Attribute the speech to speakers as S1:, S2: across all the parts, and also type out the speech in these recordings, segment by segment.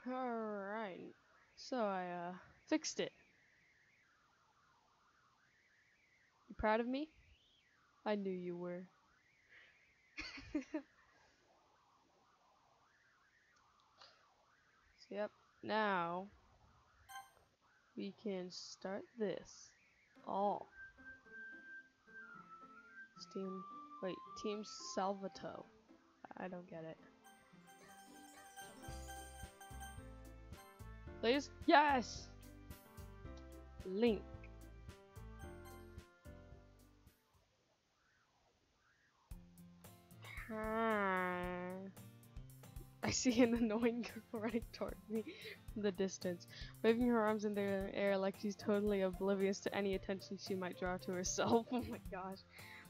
S1: Alright. So I fixed it. You proud of me? I knew you were. So, yep. Now we can start this. Oh. Team wait, Team Salvato. I don't get it. Please? Yes! Link. Hi. I see an annoying girl running toward me from the distance, waving her arms in the air like she's totally oblivious to any attention she might draw to herself. Oh my gosh.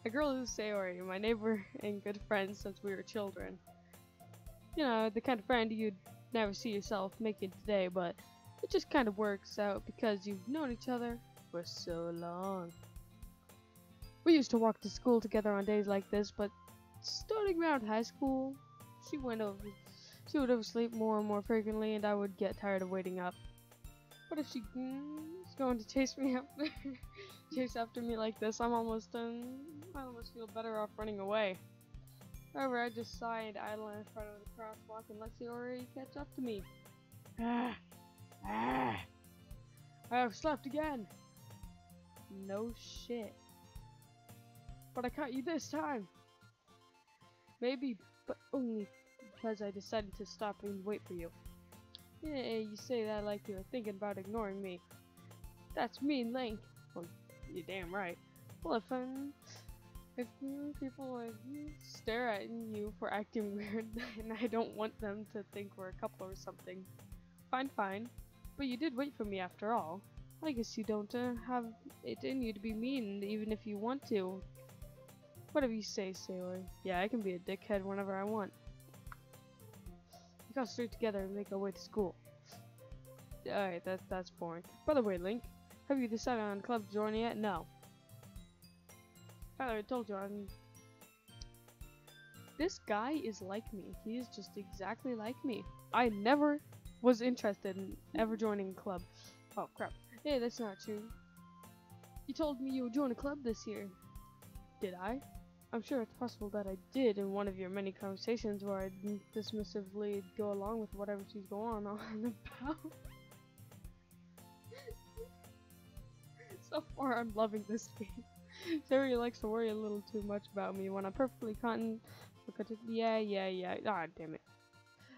S1: A girl who's Sayori, my neighbor and good friend since we were children. You know, the kind of friend you'd never see yourself making today, but it just kind of works out because you've known each other for so long. We used to walk to school together on days like this, but starting around high school, she would oversleep more and more frequently, and I would get tired of waiting up. What if she's going to chase after me like this? I almost feel better off running away. However, I just sighed idle in front of the crosswalk and let Sayori catch up to me. I have slept again. No shit. But I caught you this time. Maybe, but only because I decided to stop and wait for you. Yeah, you say that like you're thinking about ignoring me. That's mean, Link. Well, you're damn right. Well, if people stare at you for acting weird, and I don't want them to think we're a couple or something. Fine. But you did wait for me after all. I guess you don't have it in you to be mean, even if you want to. Whatever you say, Sayori. Yeah, I can be a dickhead whenever I want. We got straight together and make our way to school. Alright, that's boring. By the way, Link, have you decided on club to join yet? No. I already told you, this guy is like me. He is just exactly like me. I never was interested in ever joining a club. Oh, crap. Hey, that's not true. You told me you would join a club this year. Did I? I'm sure it's possible that I did in one of your many conversations where I dismissively go along with whatever she's going on about. So far, I'm loving this game. Sayori likes to worry a little too much about me when I'm perfectly content. Yeah. Ah, damn it.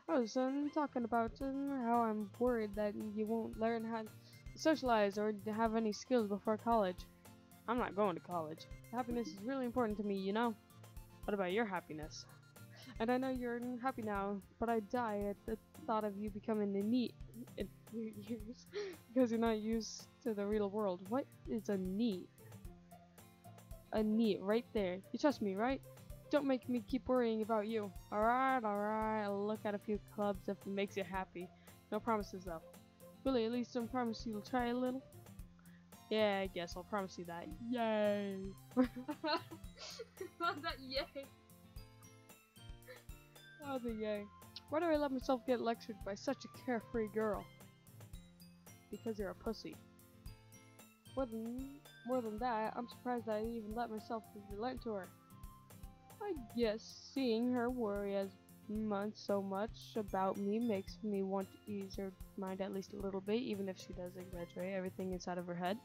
S1: I was talking about how I'm worried that you won't learn how to socialize or to have any skills before college. I'm not going to college. Happiness is really important to me, you know? What about your happiness? And I know you're happy now, but I die at the thought of you becoming a NEET in 3 years because you're not used to the real world. What is a NEET? A NEET, right there. You trust me, right? Don't make me keep worrying about you. Alright, I'll look at a few clubs if it makes you happy. No promises though. Really, at least don't promise you'll try a little? Yeah, I guess I'll promise you that. Yay! Not that yay! Oh, the yay. Why do I let myself get lectured by such a carefree girl? Because you're a pussy. More than that, I'm surprised that I even let myself relent to her. I guess seeing her worry so much about me makes me want to ease her mind at least a little bit, even if she does exaggerate everything inside of her head.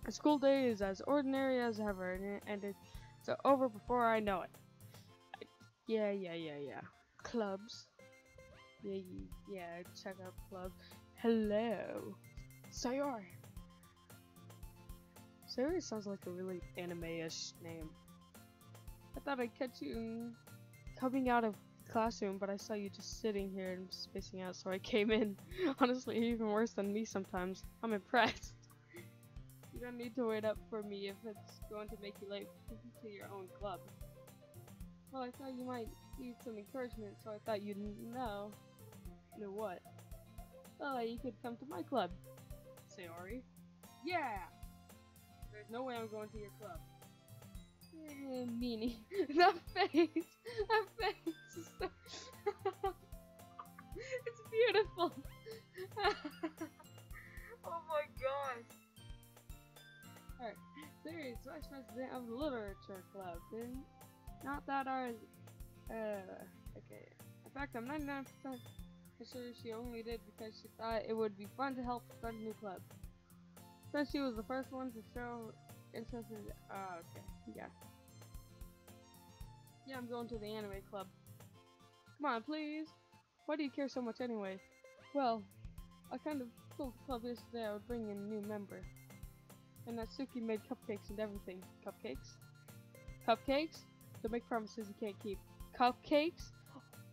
S1: A school day is as ordinary as ever, and it's over before I know it. Yeah. Clubs. Yeah, check out clubs. Hello. Sayori. Sayori sounds like a really anime-ish name. I thought I'd catch you coming out of the classroom, but I saw you just sitting here and spacing out, so I came in. Honestly, you're even worse than me sometimes. I'm impressed. You don't need to wait up for me if it's going to make you late to your own club. Well, I thought you might need some encouragement, so I thought you'd know. Know what? Well, you could come to my club. Sayori. Yeah! There's no way I'm going to your club. Meanie. That face! That face! president of the literature club. And not that ours. Okay. In fact, I'm 99% sure she only did because she thought it would be fun to help start a new club. Since she was the first one to show interest in. Okay. Yeah. Yeah, I'm going to the anime club. Come on, please. Why do you care so much anyway? Well, I kind of told the club yesterday I would bring in a new member. And that Suki made cupcakes and everything. Cupcakes? Cupcakes? Don't make promises you can't keep. Cupcakes?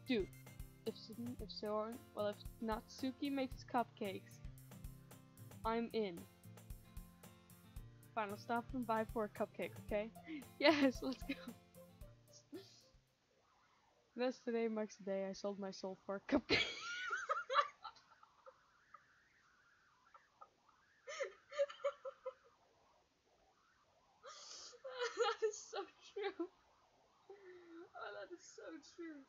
S1: Dude, if Natsuki makes cupcakes, I'm in. Fine, I'll stop and buy for a cupcake, okay? Yes, let's go. This today marks the day I sold my soul for a cupcake. That is so true. Oh, that is so true.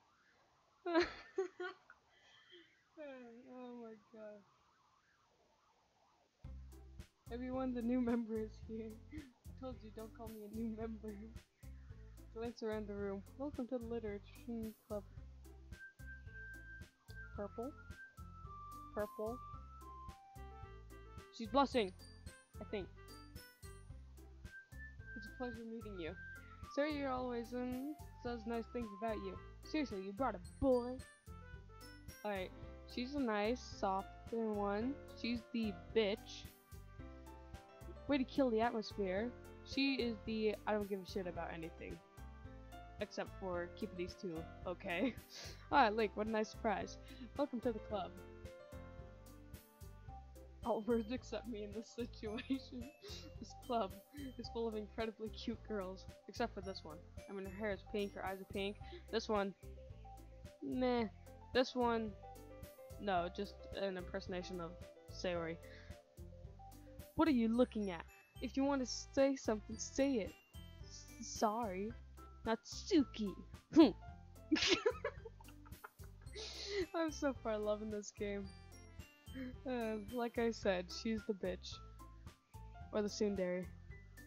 S1: Oh my god. Everyone, the new member is here. I told you, don't call me a new member. Glance around the room. Welcome to the literature club. Purple. Purple. She's blushing, I think. It's a pleasure meeting you. Sir, you're always says nice things about you. Seriously, you brought a boy? Alright, she's a nice, soft one. She's the bitch. Way to kill the atmosphere. She is the I don't give a shit about anything. Except for keeping these two okay. Alright, Link, what a nice surprise. Welcome to the club. All birds except me in this situation. This club is full of incredibly cute girls. Except for this one. I mean, her hair is pink, her eyes are pink. This one, meh. This one, no, just an impersonation of Sayori. What are you looking at? If you want to say something, say it. Sorry. Natsuki. I'm so far loving this game. Like I said, she's the bitch. Or the tsundere.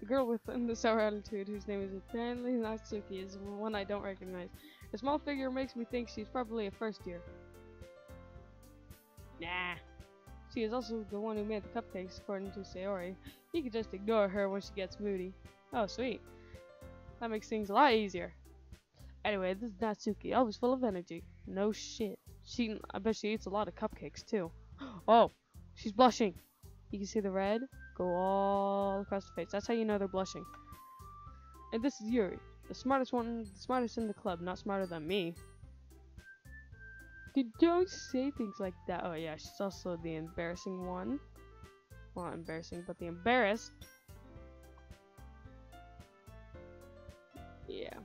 S1: The girl with the sour attitude, whose name is apparently Natsuki, is one I don't recognize. Her small figure makes me think she's probably a first year. Nah. She is also the one who made the cupcakes, according to Sayori. You can just ignore her when she gets moody. Oh, sweet. That makes things a lot easier. Anyway, this is Natsuki, always full of energy. No shit. I bet she eats a lot of cupcakes, too. Oh, she's blushing. You can see the red go all across the face. That's how you know they're blushing. And this is Yuri, the smartest in the club, not smarter than me. Don't say things like that. Oh yeah, she's also the embarrassing one. Well, not embarrassing, but the embarrassed. Yeah.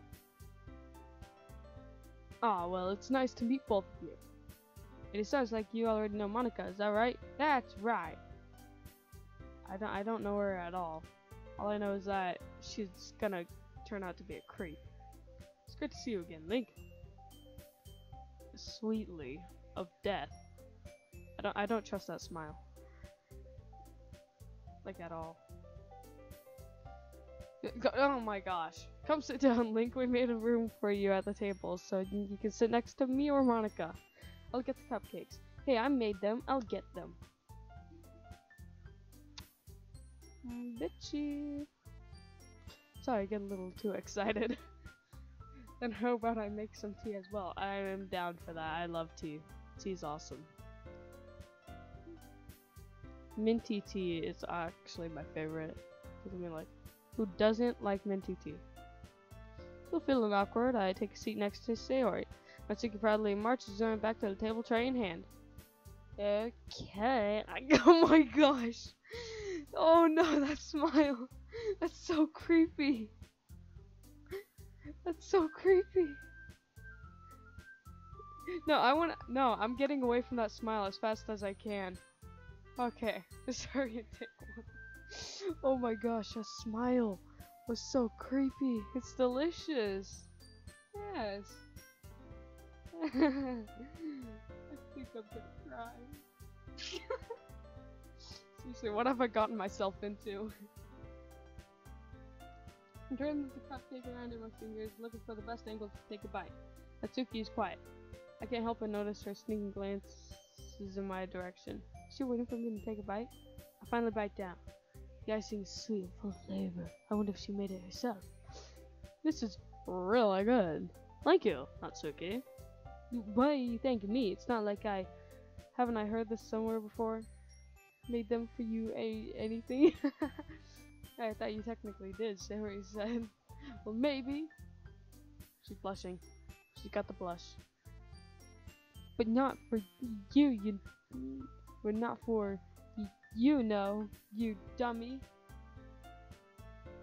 S1: Ah, well, it's nice to meet both of you. It sounds like you already know Monica, is that right? That's right. I don't know her at all. All I know is that she's gonna turn out to be a creep. It's good to see you again, Link. Sweetly of death. I don't trust that smile. Like at all. Oh my gosh. Come sit down, Link. We made a room for you at the table so you can sit next to me or Monica. I'll get the cupcakes. Hey, I made them. I'll get them. Bitchy. Sorry, I get a little too excited. Then how about I make some tea as well? I am down for that. I love tea. Tea's awesome. Minty tea is actually my favorite. I mean, like, who doesn't like minty tea? Still feeling awkward, I take a seat next to Sayori. Natsuki proudly marches on back to the table, tray in hand. Okay. Oh my gosh. Oh no, that smile. That's so creepy. That's so creepy. No, I'm getting away from that smile as fast as I can. Okay. Sorry, take one. Oh my gosh, that smile was so creepy. It's delicious. Yes. I think I'm gonna cry. Seriously, what have I gotten myself into? I turn the cupcake around in my fingers, looking for the best angle to take a bite. Natsuki is quiet. I can't help but notice her sneaking glances in my direction. Is she waiting for me to take a bite? I finally bite down. The icing is sweet and full of flavor. I wonder if she made it herself. This is really good. Thank you, Natsuki. Why are you thanking me? It's not like haven't I heard this somewhere before? Made them for you anything? I thought you technically did, Sayori said. Well, maybe. She's blushing. She got the blush. But not for you, but not for you, know, you dummy.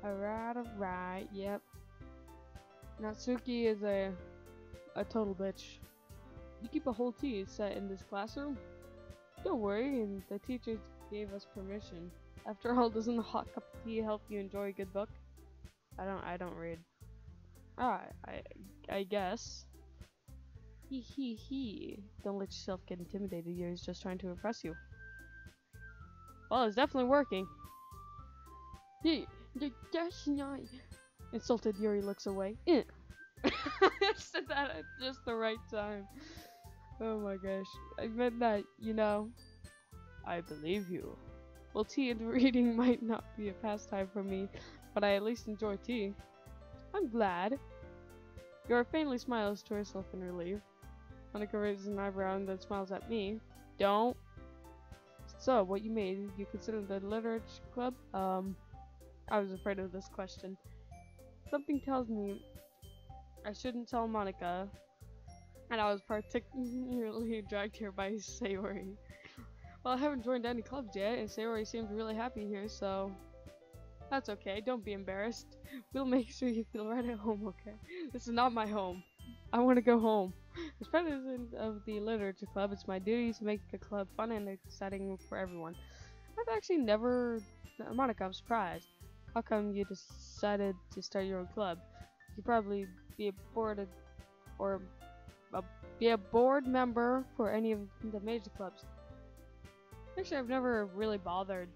S1: Alright, yep. Natsuki is a total bitch. You keep a whole tea set in this classroom? Don't worry, and the teachers gave us permission. After all, doesn't a hot cup of tea help you enjoy a good book? I don't read. I guess. He. Don't let yourself get intimidated. Yuri's just trying to impress you. Well, it's definitely working. That's not. Insulted Yuri looks away. I said that at just the right time. Oh my gosh. I meant that, you know. I believe you. Well, tea and reading might not be a pastime for me, but I at least enjoy tea. I'm glad. Yuri faintly smiles to herself in relief. Monika raises an eyebrow and then smiles at me. Don't. So, what you made, you consider the literature club? I was afraid of this question. Something tells me I shouldn't tell Monika, and I was particularly dragged here by Sayori. Well, I haven't joined any clubs yet, and Sayori seems really happy here, so that's okay. Don't be embarrassed. We'll make sure you feel right at home, okay? This is not my home. I want to go home. As president of the literature club, it's my duty to make the club fun and exciting for everyone. I've actually never... Monika, I'm surprised. How come you decided to start your own club? You'd probably be be a board member for any of the major clubs. Actually, I've never really bothered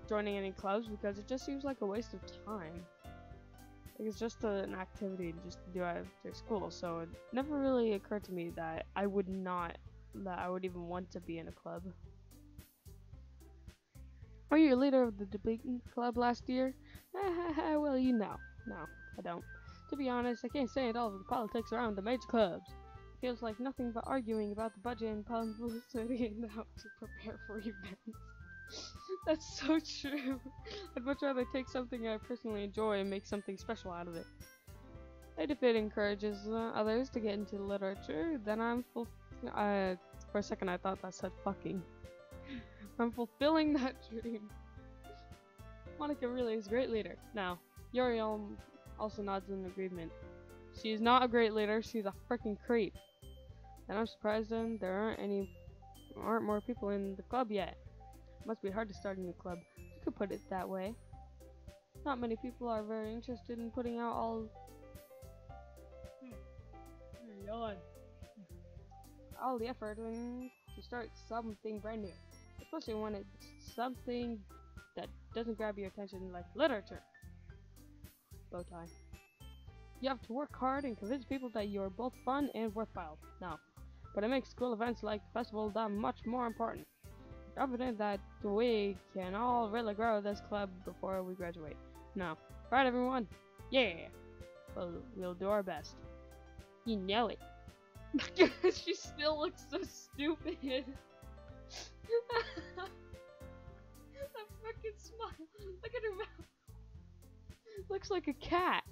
S1: joining any clubs because it just seems like a waste of time. Like, it's just an activity just to do after school, so it never really occurred to me that I would even want to be in a club. Were you a leader of the debate club last year? Well, you know. No, I don't. To be honest, I can't say it all of the politics around the major clubs. It feels like nothing but arguing about the budget and publicity and how to prepare for events. That's so true. I'd much rather take something I personally enjoy and make something special out of it. And if it encourages others to get into literature, then I'm for a second I thought that said fucking. I'm fulfilling that dream. Monika really is a great leader. Now, Yuri also nods in agreement. She's not a great leader, she's a freaking creep. And I'm surprised then there aren't more people in the club yet. It must be hard to start a new club. You could put it that way. Not many people are very interested in putting out all the effort to start something brand new. Especially when it's something that doesn't grab your attention like literature. Bow tie. You have to work hard and convince people that you're both fun and worthwhile. Now, but it makes school events like the festival that much more important. I'm confident that we can all really grow this club before we graduate. Now, right everyone? Yeah! Well, we'll do our best. You know it. She still looks so stupid. That fucking smile. Look at her mouth. Looks like a cat.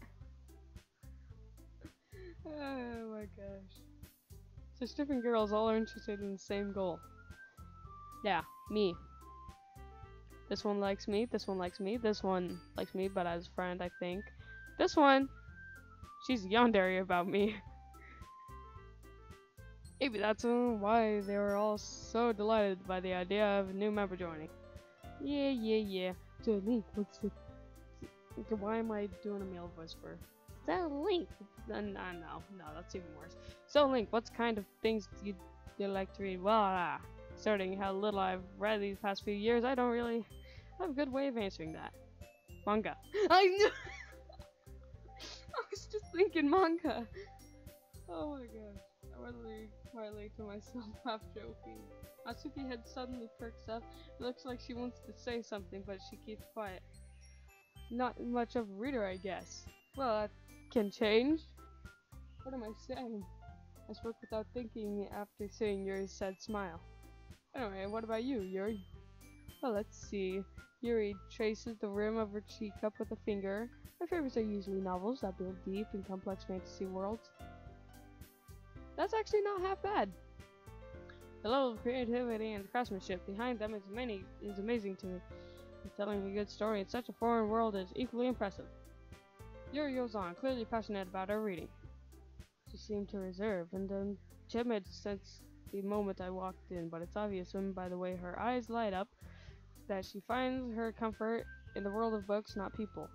S1: Oh my gosh. So different girls all are interested in the same goal. Yeah, me. This one likes me, this one likes me, this one likes me, but as a friend, I think. This one, she's yandere about me. Maybe that's why they were all so delighted by the idea of a new member joining. Yeah. So Link, why am I doing a male voice for? So Link, no, that's even worse. So Link, what kind of things do you like to read? Well, considering how little I've read these past few years, I don't really have a good way of answering that. Manga. I knew. just thinking manga. Oh my gosh. I really quietly to myself, half joking. Natsuki head suddenly perks up. It looks like she wants to say something, but she keeps quiet. Not much of a reader, I guess. Well, that can change. What am I saying? I spoke without thinking after seeing Yuri's sad smile. Anyway, what about you, Yuri? Well, let's see. Yuri traces the rim of her cheek up with a finger. My favorites are usually novels that build deep and complex fantasy worlds. That's actually not half bad. The level of creativity and craftsmanship behind them is amazing to me. And telling a good story in such a foreign world is equally impressive. Yuri goes on, clearly passionate about her reading. She seemed to reserve and timid since the moment I walked in, but it's obvious by the way her eyes light up that she finds her comfort in the world of books, not people.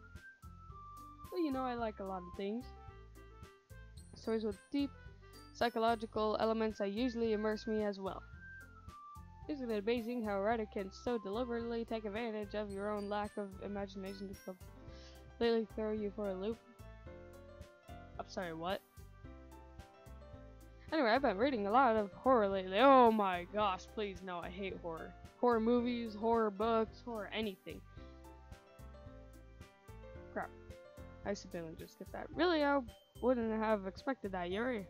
S1: Well, you know, I like a lot of things. Stories with deep psychological elements that usually immerse me as well. Isn't it amazing how a writer can so deliberately take advantage of your own lack of imagination to completely throw you for a loop? I'm sorry, what? Anyway, I've been reading a lot of horror lately. Oh my gosh, please no, I hate horror. Horror movies, horror books, horror anything. Crap. I accidentally just get that. Really, I wouldn't have expected that, Yuri.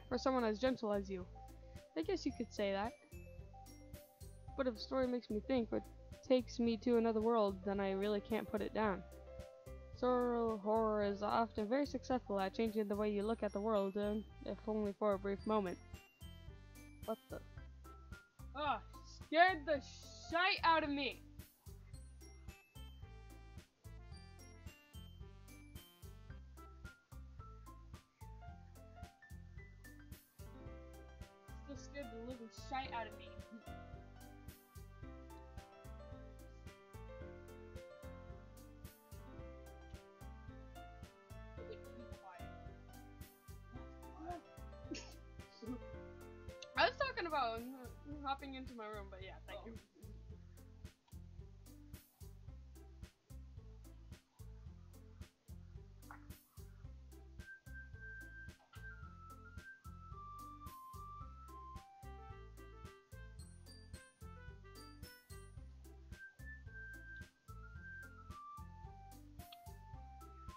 S1: For someone as gentle as you. I guess you could say that. But if a story makes me think or takes me to another world, then I really can't put it down. So horror is often very successful at changing the way you look at the world, if only for a brief moment. What the? Ah, scared the shite out of me! Still scared the living shite out of me. I was talking about hopping into my room, but yeah, thank you.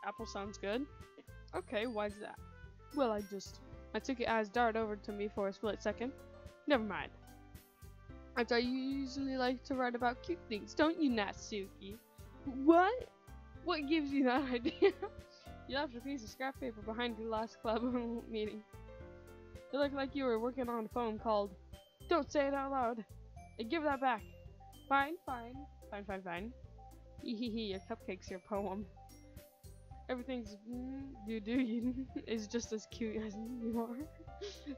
S1: Apple sounds good. Okay, why's that? Well, Natsuki eyes dart over to me for a split second. Never mind. I usually like to write about cute things, don't you, Natsuki? What? What gives you that idea? You left a piece of scrap paper behind your last club meeting. It looked like you were working on a poem called Don't Say It Out Loud. And give that back. Fine. Hehehe, your cupcake's your poem. Everything's is just as cute as you are.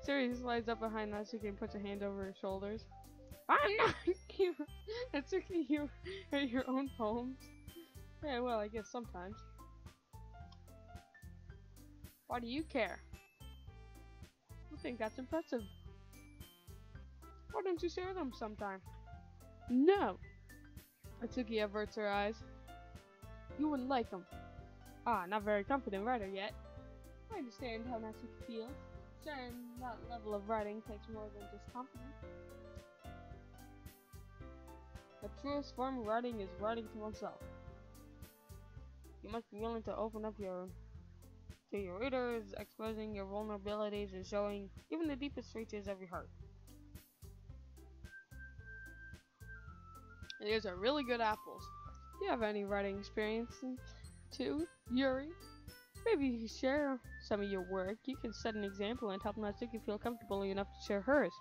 S1: Siri slides up behind Natsuki and puts a hand over her shoulders. I'm not cute. Natsuki, you write your own poems. Yeah, well, I guess sometimes. Why do you care? I think that's impressive. Why don't you share them sometime? No. Natsuki averts her eyes. You wouldn't like them. Ah, not very confident writer yet. I understand how Natsuki feels. Sharing that level of writing takes more than just confidence. The truest form of writing is writing to oneself. You must be willing to open up to your readers, exposing your vulnerabilities and showing even the deepest reaches of your heart. These are really good apples. Do you have any writing experience too, Yuri? Maybe you share some of your work. You can set an example and help Natsuki feel comfortable enough to share hers.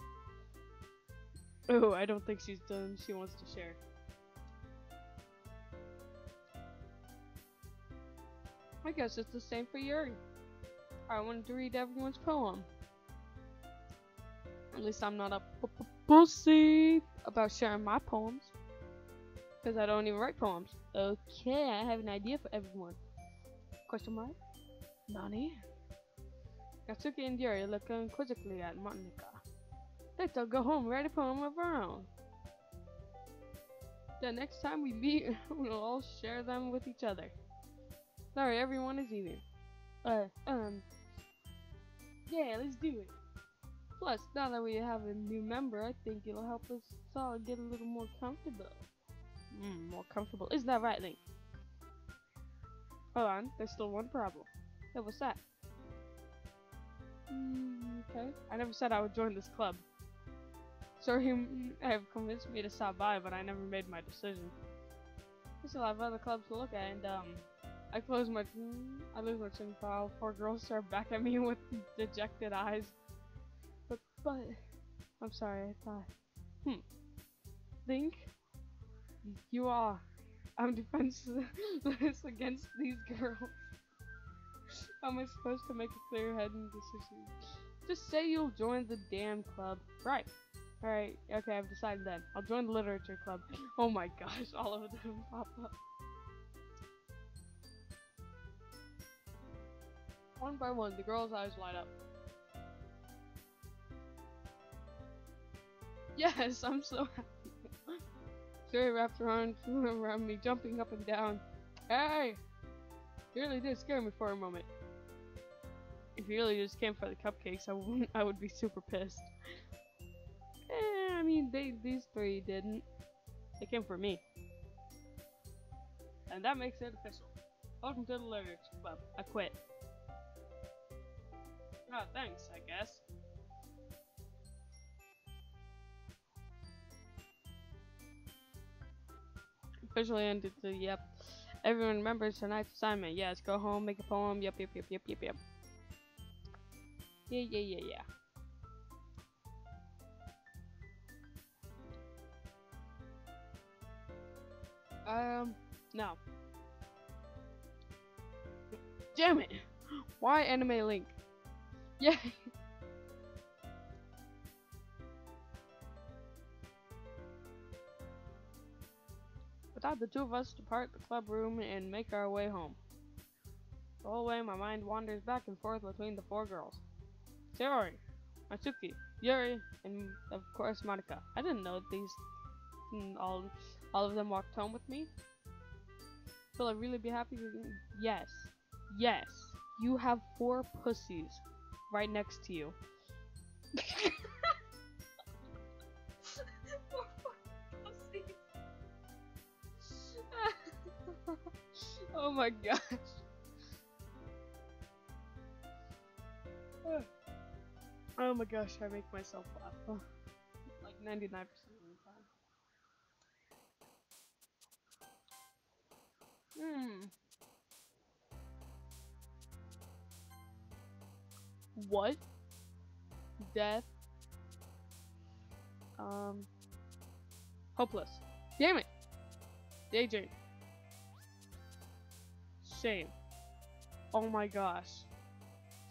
S1: Oh, I don't think she's done. She wants to share. I guess it's the same for Yuri. I wanted to read everyone's poem. At least I'm not a pussy about sharing my poems. Because I don't even write poems. Okay, I have an idea for everyone. Question mark? Nani? Natsuki and Yuri look quizzically at Monika. Let's all go home and write a poem of our own. The next time we meet, we'll all share them with each other. Sorry, everyone is even. Yeah, let's do it. Plus, now that we have a new member, I think it'll help us all get a little more comfortable. More comfortable. Isn't that right, Link? Hold on, there's still one problem. Hey, what's that? Okay. I never said I would join this club. Sorry, you have convinced me to stop by, but I never made my decision. There's a lot of other clubs to look at, and I lose my chin file. Four girls stare back at me with dejected eyes. But, I'm sorry, I thought, Think? You are. I'm defenseless against these girls. How am I supposed to make a clear-headed decision? Just say you'll join the damn club. Right. Alright, okay, I've decided then. I'll join the literature club. Oh my gosh, all of them pop up. One by one, the girls' eyes light up. Yes, I'm so happy. Jerry wrapped her arms around me, jumping up and down. Hey! You really did scare me for a moment. If you really just came for the cupcakes, I would be super pissed. I mean, these three didn't. They came for me. And that makes it official. Welcome to the literature club. I quit. Oh, thanks, I guess. Officially ended the yep. Everyone remembers tonight's assignment. Yes, go home, make a poem. Yep. Yeah. No. Damn it! Why anime Link? Yay! Without the two of us depart the club room and make our way home. The whole way my mind wanders back and forth between the four girls. Sayori, Matsuki, Yuri, and of course Monika. I didn't know these all of them walked home with me. Will I really be happy with you? Yes. Yes. You have four pussies right next to you. Four pussies. Oh my gosh. Oh my gosh, I make myself laugh. Like 99% of the time. What? Death? Hopeless. Damn it! Daydream. Shame. Oh my gosh.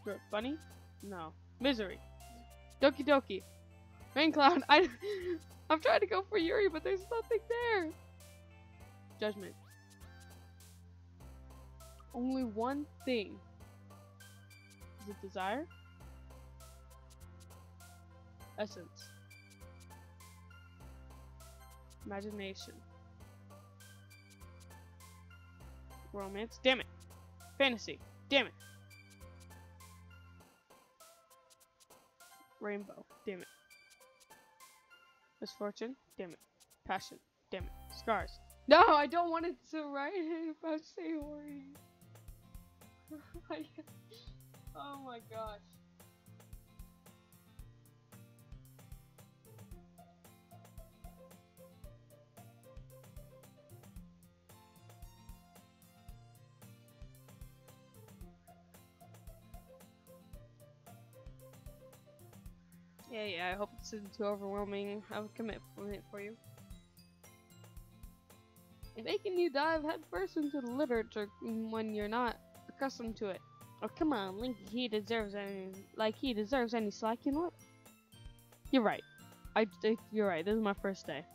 S1: Spirit Bunny? No. Misery. Doki Doki. Rain Cloud. I'm trying to go for Yuri, but there's nothing there. Judgment. Only one thing. Is it desire? Essence. Imagination. Romance. Damn it. Fantasy. Damn it. Rainbow. Damn it. Misfortune. Damn it. Passion. Damn it. Scars. No, I don't want it to write it about Sayori. Oh my gosh. Yeah, I hope this isn't too overwhelming of a commitment for you. Making you dive headfirst into the literature when you're not accustomed to it. Oh, come on, Link, he deserves any slack, you know what? You're right. You're right, this is my first day.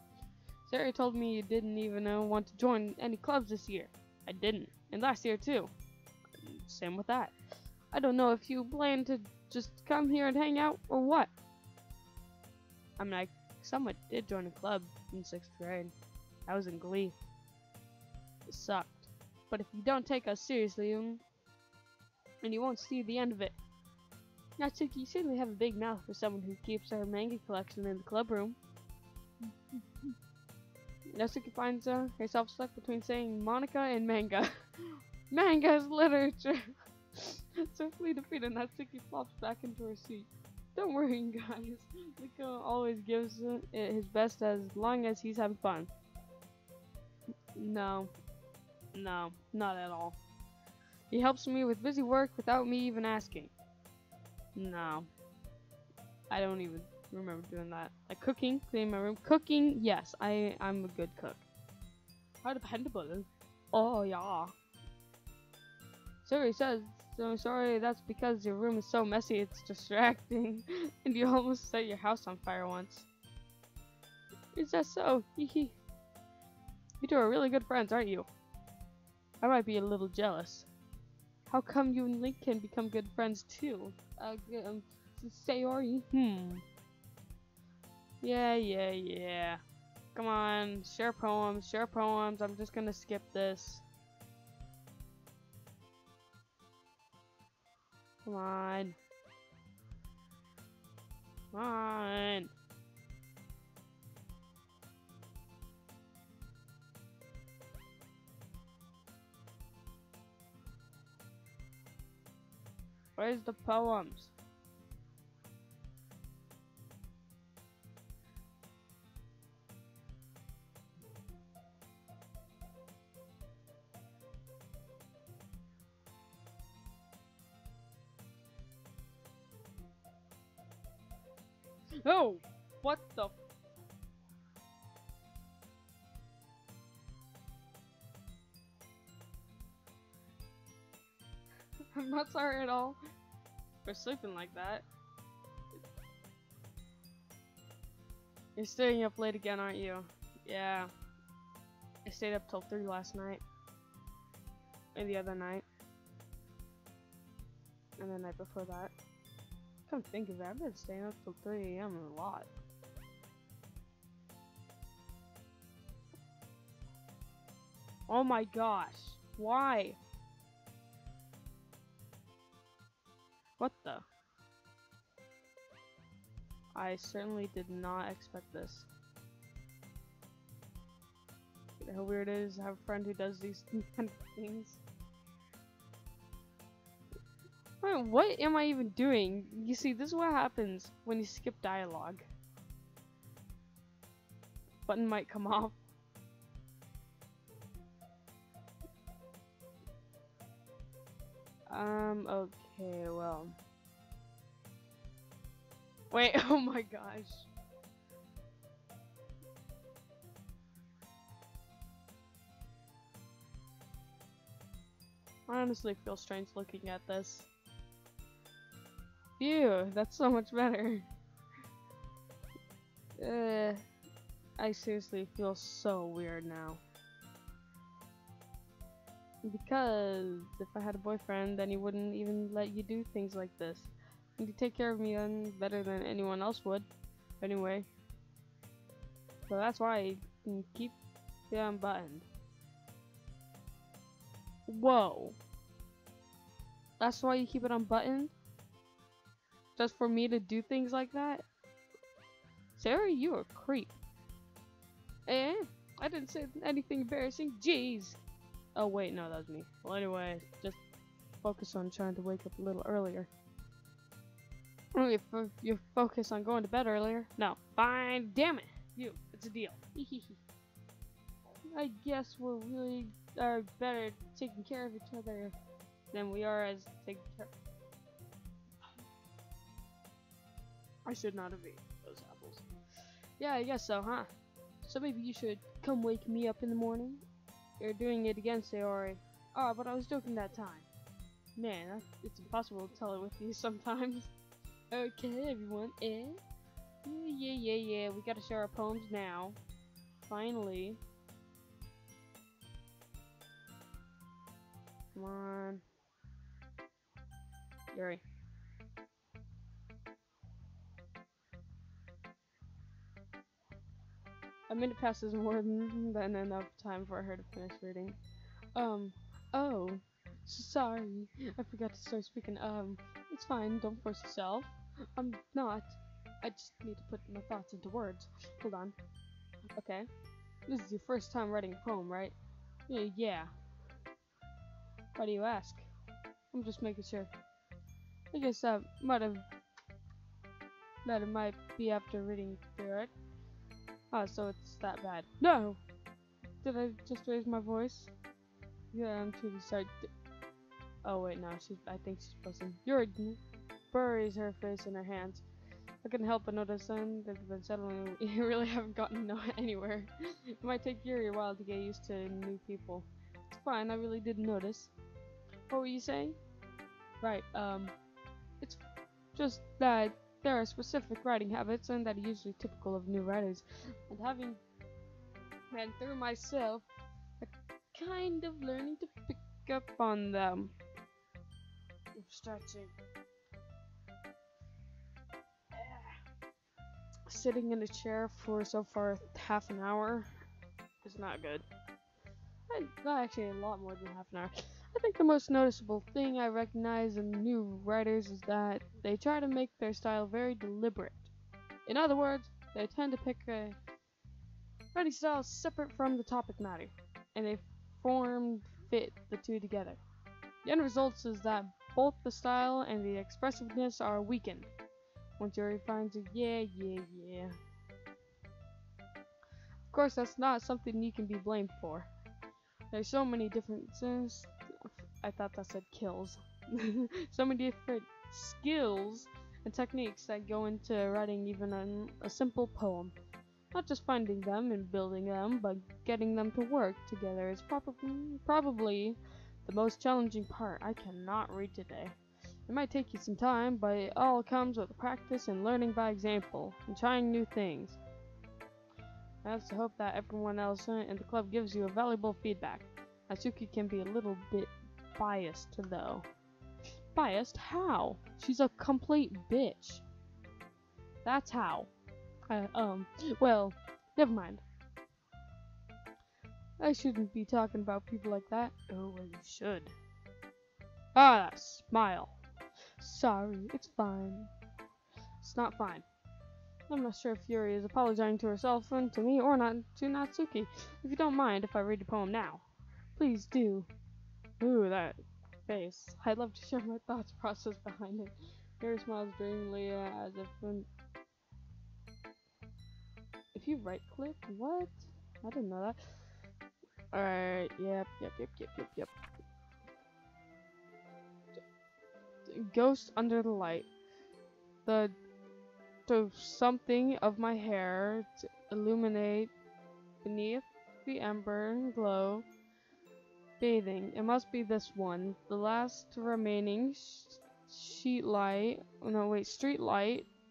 S1: Sarah told me you didn't even want to join any clubs this year. I didn't, and last year too. Same with that. I don't know if you plan to just come here and hang out, or what. I mean, I somewhat did join a club in 6th grade. I was in Glee. It sucked. But if you don't take us seriously, and you won't see the end of it. Natsuki, you certainly have a big mouth for someone who keeps her manga collection in the club room. Natsuki finds herself stuck between saying Monica and manga. Manga is literature! Swiftly defeated, Natsuki flops back into her seat. Don't worry, guys. Nico always gives it his best as long as he's having fun. No, not at all. He helps me with busy work without me even asking. No. I don't even remember doing that. Like cooking, cleaning my room. Cooking, yes, I'm a good cook. How dependable. Oh, yeah. So he says, so sorry, that's because your room is so messy, it's distracting. And you almost set your house on fire once. Is that so? Hehe. You two are really good friends, aren't you? I might be a little jealous. How come you and Link can become good friends too? Sayori? Yeah. Come on, share poems. I'm just gonna skip this. Come on. Where's the poems? Oh! What the? I'm not sorry at all for sleeping like that. You're staying up late again, aren't you? Yeah. I stayed up till 3 last night. And the other night. And the night before that. Come think of it, I've been staying up till 3 AM a lot. Oh my gosh. Why? What the? I certainly did not expect this. You know how weird it is to have a friend who does these kind of things. Wait, what am I even doing? You see, this is what happens when you skip dialogue. Button might come off. Okay, well. Wait, oh my gosh. I honestly feel strange looking at this. Phew, that's so much better. I seriously feel so weird now. Because if I had a boyfriend, then he wouldn't even let you do things like this. And he'd take care of me better than anyone else would. Anyway. So that's why I can keep it unbuttoned. Whoa. That's why you keep it unbuttoned? Just for me to do things like that? Sarah, you are a creep. Eh? I didn't say anything embarrassing. Jeez. Oh wait, no, that was me. Well, anyway, just focus on trying to wake up a little earlier. Oh, if you focus on going to bed earlier. No, fine. Damn it, it's a deal. I guess we really are better taking care of each other than we are as taking care. I should not have eaten those apples. Yeah, I guess so, huh? So maybe you should come wake me up in the morning. You're doing it again, Sayori. Oh, but I was joking that time. Man, it's impossible to tell it with you sometimes. Okay, everyone, eh? Yeah, we gotta share our poems now. Finally. Come on. Yuri. A minute passes more than enough time for her to finish reading. Oh, sorry. I forgot to start speaking. It's fine. Don't force yourself. I'm not. I just need to put my thoughts into words. Hold on. Okay. This is your first time writing a poem, right? Yeah. Why do you ask? I'm just making sure. I guess that it might be after reading through it. Oh, so it's that bad. No! Did I just raise my voice? Yeah, I'm truly sorry. Oh wait, no, I think she's buzzing. Buries her face in her hands. I couldn't help but notice then that they've been settling. You really haven't gotten anywhere. It might take Yuri a while to get used to new people. It's fine, I really didn't notice. What were you saying? Right, it's just that there are specific writing habits and that are usually typical of new writers. And having read through myself, I'm kind of learning to pick up on them. I'm stretching. Sitting in a chair for so far half an hour is not good. Not actually a lot more than half an hour. I think the most noticeable thing I recognize in new writers is that they try to make their style very deliberate. In other words, they tend to pick a writing style separate from the topic matter, and they fit the two together. The end result is that both the style and the expressiveness are weakened. Once Yuri finds a yeah. Of course, that's not something you can be blamed for. There's so many differences. I thought that said kills. So many different skills and techniques that go into writing even a simple poem. Not just finding them and building them, but getting them to work together is probably the most challenging part. I cannot read today. It might take you some time, but it all comes with practice and learning by example, and trying new things. I also hope that everyone else in the club gives you a valuable feedback. Natsuki can be a little bit biased, though. Biased? How? She's a complete bitch. That's how. Well, never mind. I shouldn't be talking about people like that. Oh, well, you should. Ah, that smile. Sorry, it's fine. It's not fine. I'm not sure if Yuri is apologizing to herself and to me or not to Natsuki. If you don't mind if I read the poem now, please do. Ooh, that face. I'd love to share my thoughts process behind it. Yuri smiles dreamily as if you right click, what? I didn't know that. Alright, yep. Ghost under the light. The something of my hair to illuminate beneath the ember glow. Bathing. It must be this one. The last remaining street light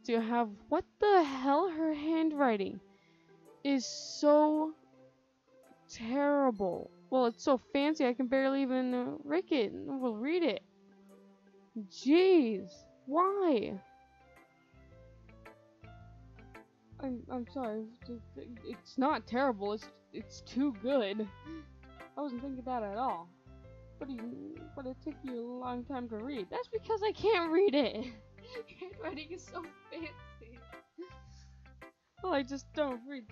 S1: to have. What the hell? Her handwriting is so terrible. Well, it's so fancy I can barely even read it. Jeez, why? I'm sorry. It's not terrible. It's too good. I wasn't thinking that at all. But it took you a long time to read. That's because I can't read it. Handwriting is so fancy. Well, I just don't read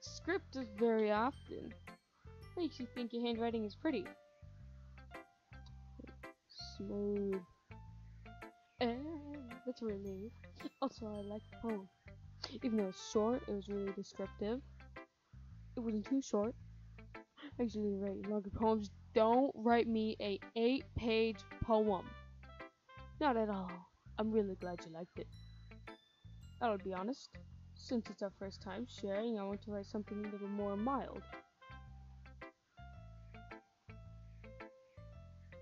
S1: script very often. Makes you think your handwriting is pretty. Smooth. That's a relief. Also, I like the poem. Even though it's short, it was really descriptive. It wasn't too short. I usually write longer poems. Don't write me a 8-page poem. Not at all. I'm really glad you liked it. I'll be honest. Since it's our first time sharing, I want to write something a little more mild.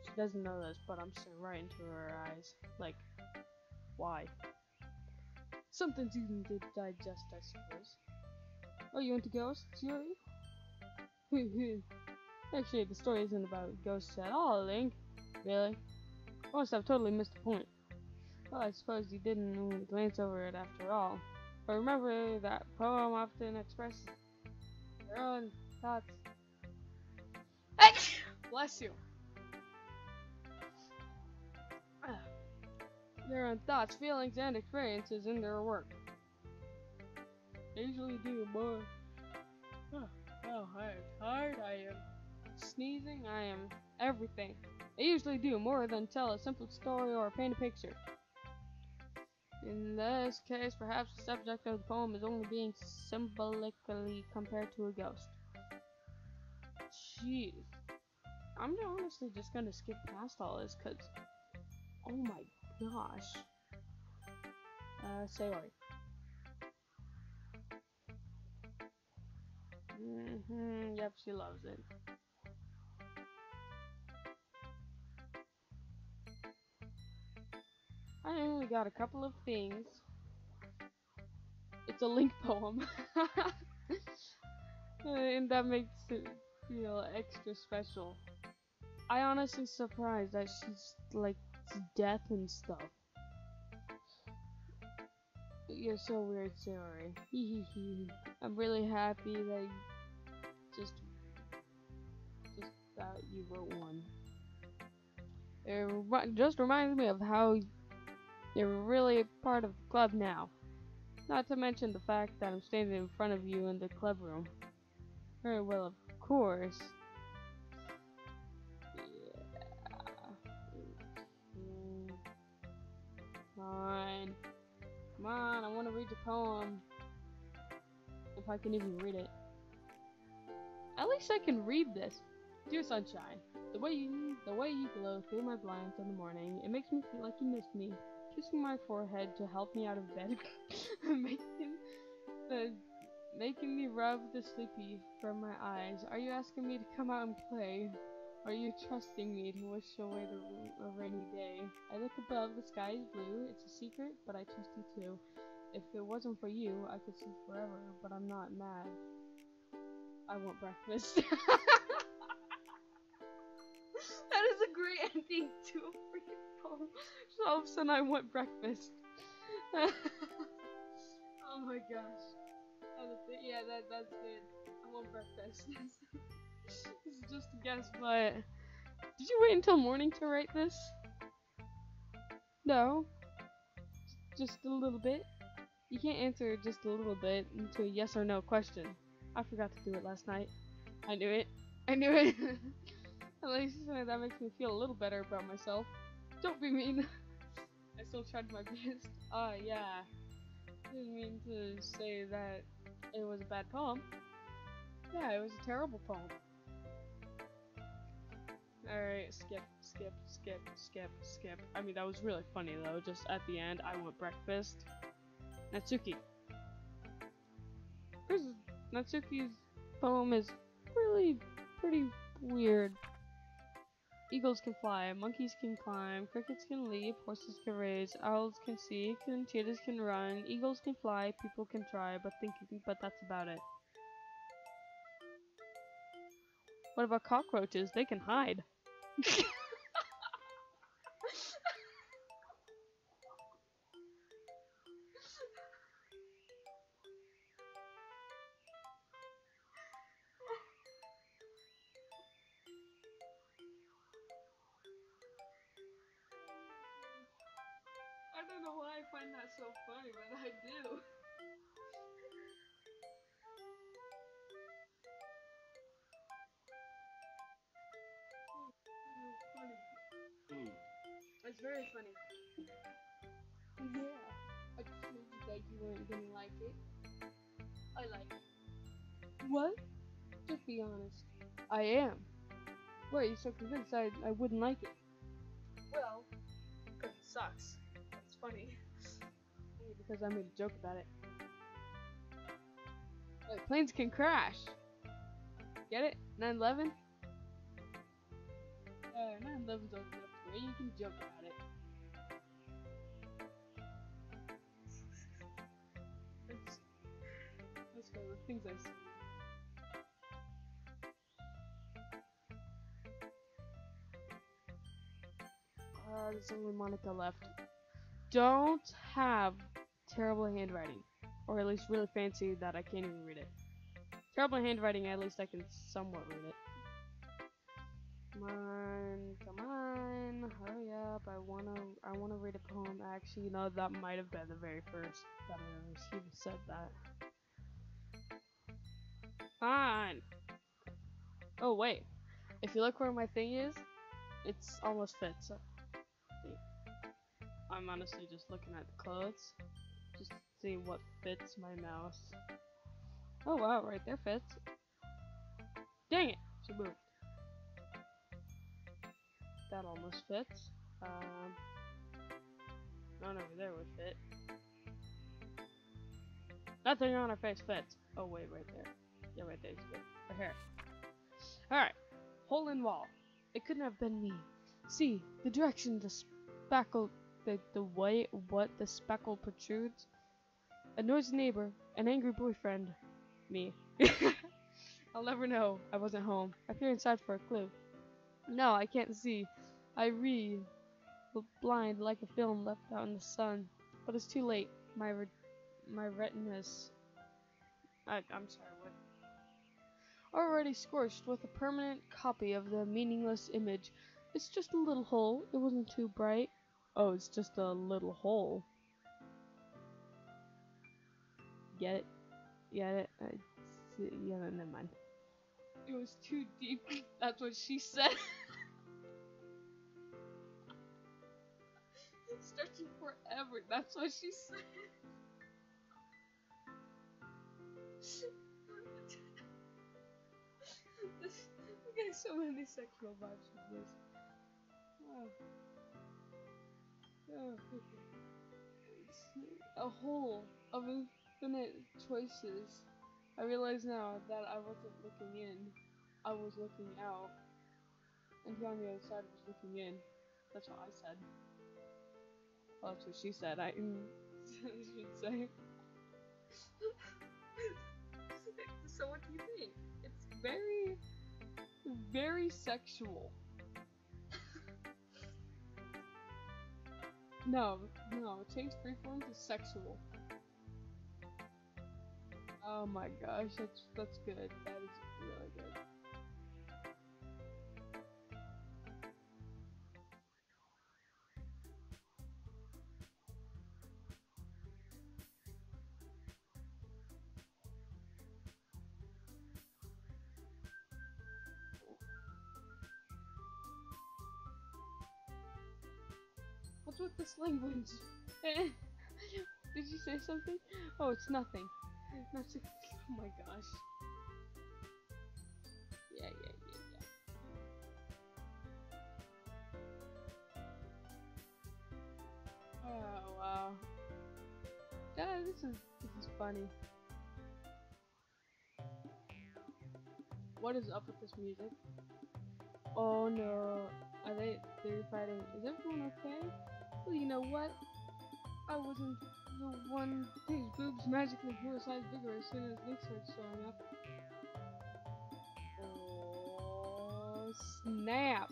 S1: She doesn't know this, but I'm staring right into her eyes. Like, why? Something's easy to digest, I suppose. Oh, you into ghosts, Yuri? Actually, the story isn't about ghosts at all, Link. Really? I must have totally missed the point. Well, I suppose you didn't only glance over it after all. But remember that poem often expresses your own thoughts. Bless you. Their own thoughts, feelings, and experiences in their work. They usually do more. Oh, I am tired, I am sneezing, I am everything. They usually do more than tell a simple story or paint a picture. In this case, perhaps the subject of the poem is only being symbolically compared to a ghost. Jeez. I'm honestly just gonna skip past all this, cause, oh my gosh. Sayori. Yep, she loves it. I only got a couple of things. It's a link poem. And that makes it feel extra special. I honestly surprised that she's like death and stuff. You're so weird, sorry. I'm really happy that just that you wrote one. It just reminds me of how you're really a part of the club now. Not to mention the fact that I'm standing in front of you in the club room. Very well, of course. Fine. Come on, I want to read your poem. If I can even read it. At least I can read this. Dear sunshine, the way you glow through my blinds in the morning, it makes me feel like you missed me. Kissing my forehead to help me out of bed, making me rub the sleepy from my eyes. Are you asking me to come out and play? Are you trusting me to wish away the rainy day? I look above, the sky is blue. It's a secret, but I trust you too. If it wasn't for you, I could sleep forever, but I'm not mad. I want breakfast. That is a great ending to a freaking poem. So all of a sudden I want breakfast. Oh my gosh. Yeah, that's good. I want breakfast. This is just a guess, but did you wait until morning to write this? No. Just a little bit. You can't answer just a little bit into a yes or no question. I forgot to do it last night. I knew it. I knew it. At least that makes me feel a little better about myself. Don't be mean. I still tried my best. Yeah. Didn't mean to say that it was a bad poem. Yeah, it was a terrible poem. Alright, skip. I mean, that was really funny though. Just at the end, I want breakfast. Natsuki. Natsuki's poem is really pretty weird. Eagles can fly, monkeys can climb, crickets can leap, horses can race, owls can see, cheetahs can run, eagles can fly, people can try, but that's about it. What about cockroaches? They can hide. I don't know why I find that so funny, but I do. It's very funny. Yeah. I just told you that you weren't gonna like it. I like it. What? Just be honest. I am. Why are you so convinced I wouldn't like it? Well, because it sucks. It's funny. Only because I made a joke about it. Like, planes can crash. Get it? 9/11? 9/11's open up to where you can joke about it. Let's go with things I see. There's only Monica left. Don't have terrible handwriting. Or at least really fancy that I can't even read it. Terrible handwriting, at least I can somewhat read it. Come on, come on, hurry up. I wanna read a poem. Actually, you know, that might have been the very first that I ever said that. Come on! Oh, wait. If you look where my thing is, it's almost fits. I'm honestly just looking at the clothes. Just to see what fits my mouse. Oh wow, right there fits. Dang it! She moved. That almost fits. None over there would fit. Nothing on her face fits. Oh wait, right there. Yeah, right there's good. Right here. Alright. Hole in wall. It couldn't have been me. See, the direction the speckle the way what the speckle protrudes. A noisy neighbor, an angry boyfriend. Me. I'll never know. I wasn't home. I peer inside for a clue. No, I can't see. I read blind like a film left out in the sun. But it's too late. My retinas. I'm sorry, what? Already scorched with a permanent copy of the meaningless image. It's just a little hole. It wasn't too bright. Oh, it's just a little hole. Get it? Get it? Yeah, never mind. It was too deep. That's what she said. It's stretching forever. That's what she said. I'm getting so many sexual vibes from this. Oh. Oh, it's a hole of infinite choices. I realize now that I wasn't looking in. I was looking out. And he on the other side was looking in. That's what I said. Well, that's what she said. I should say. So what do you think? It's very, very sexual. No, change freeform to sexual. Oh my gosh, that's good. That is really good. What's with this language? Did you say something? Oh, it's nothing. Oh my gosh. Yeah. Oh wow. Yeah, this is funny. What is up with this music? Oh no. They're fighting. Is everyone okay? Well, you know what? I wasn't the one whose boobs magically grew a size bigger as soon as Link started showing up. Oh, snap!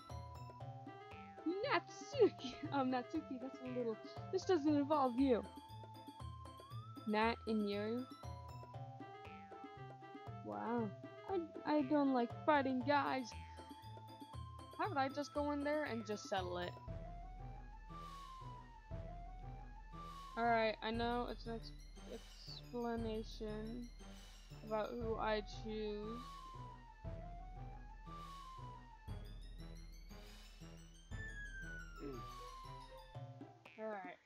S1: Natsuki! Natsuki, that's a little... This doesn't involve you. Nat and Yuri? Wow. I don't like fighting guys. How about I just go in there and just settle it? Alright, I know it's an explanation about who I choose. Alright.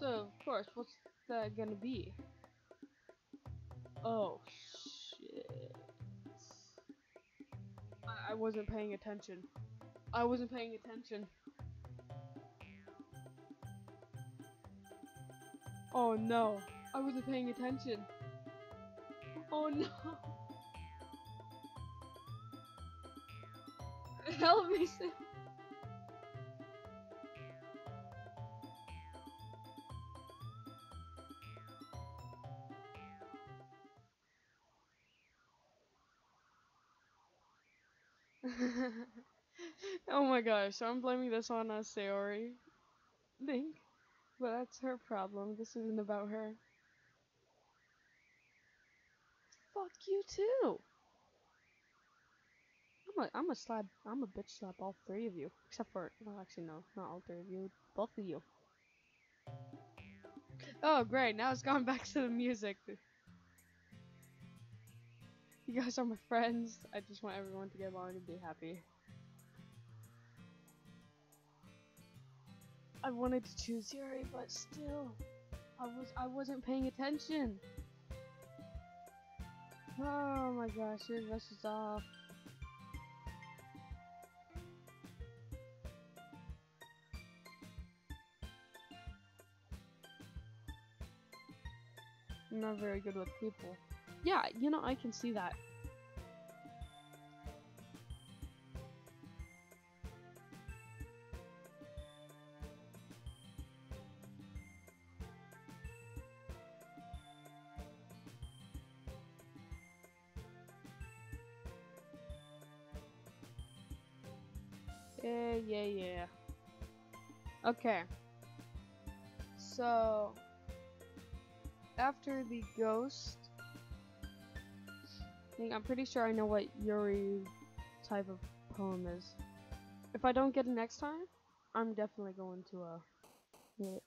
S1: So, of course, what's that gonna be? Oh, shit. I wasn't paying attention. I wasn't paying attention. Oh no, I wasn't paying attention. Oh no. Help me, Sam. Oh my gosh, so I'm blaming this on Sayori. Link. But that's her problem. This isn't about her. Fuck you too. I'm a bitch slap all three of you. Except for, well, actually no, not all three of you. Both of you. Oh, great, now it's gone back to the music. You guys are my friends. I just want everyone to get along and be happy. I wanted to choose Yuri, but still, I wasn't paying attention. Oh my gosh, your dress is off. I'm not very good with people. Yeah, you know, I can see that. Yeah. Okay. So, after the ghost thing, I'm pretty sure I know what Yuri type of poem is. If I don't get it next time, I'm definitely going to get it.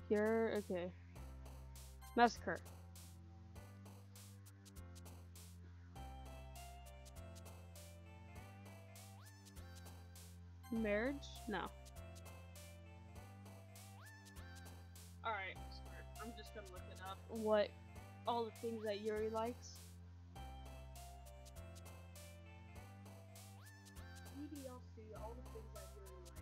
S1: Here, okay. Massacre. Marriage? No. Alright, I'm just gonna look it up. What all the things that Yuri likes. Ddlc, all the things that Yuri likes.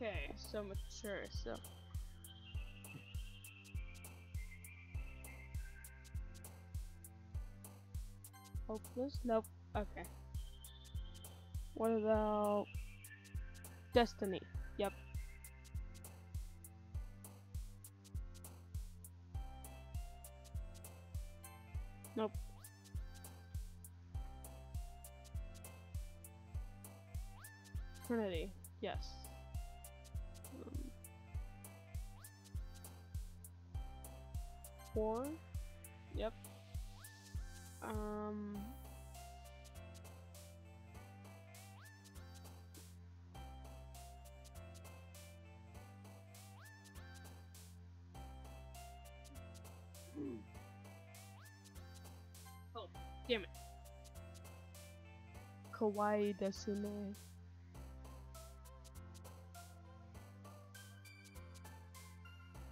S1: Okay, so mature, so. Hopeless? Nope. Okay. What about Destiny? Yep. Nope. Trinity? Yes. Four? Yep. Oh, damn it. Kawaii Desume.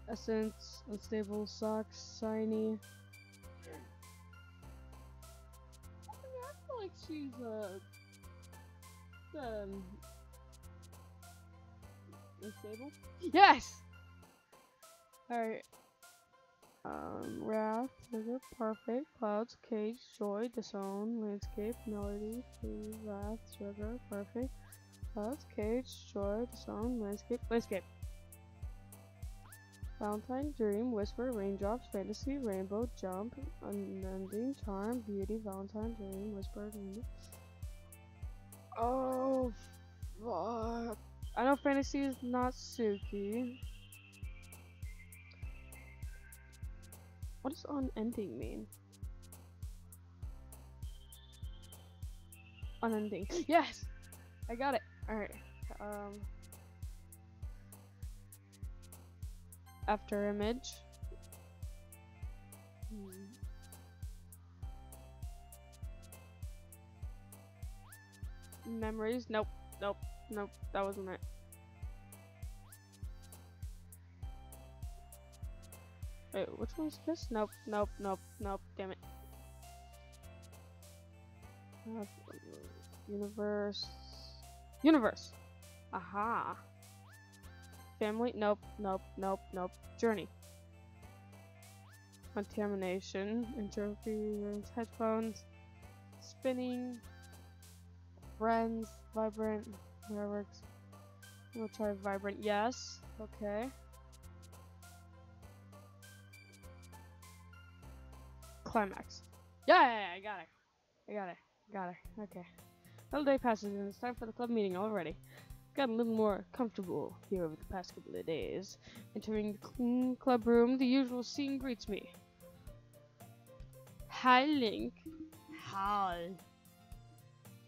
S1: Essence, Unstable Socks, Shiny. I feel like she's, unstable? Yes! Alright. Wrath, Trigger, Perfect, Clouds, Cage, Joy, Disown, Landscape, Melody, Free, Wrath, Trigger, Perfect, Clouds, Cage, Joy, Disown, Landscape. Valentine, Dream, Whisper, Raindrops, Fantasy, Rainbow, Jump, Unending, Charm, Beauty, Valentine, Dream, Whisper, Oh, fuck. I know Fantasy is not Suki. What does unending mean? Unending. Yes! I got it. Alright. After image. Memories. Nope. That wasn't it. Wait, which one's this? Nope, nope, nope, nope, damn it. Universe. Universe! Aha! Family? Nope, nope, nope, nope. Journey. Contamination. Interference. Headphones. Spinning. Friends. Vibrant. Fireworks. We'll try vibrant. Yes. Okay. Climax. Yeah, I got it. Got it. Okay. Another day passes and it's time for the club meeting already. Got a little more comfortable here over the past couple of days. Entering the clean club room, the usual scene greets me. Hi, Link. Hi.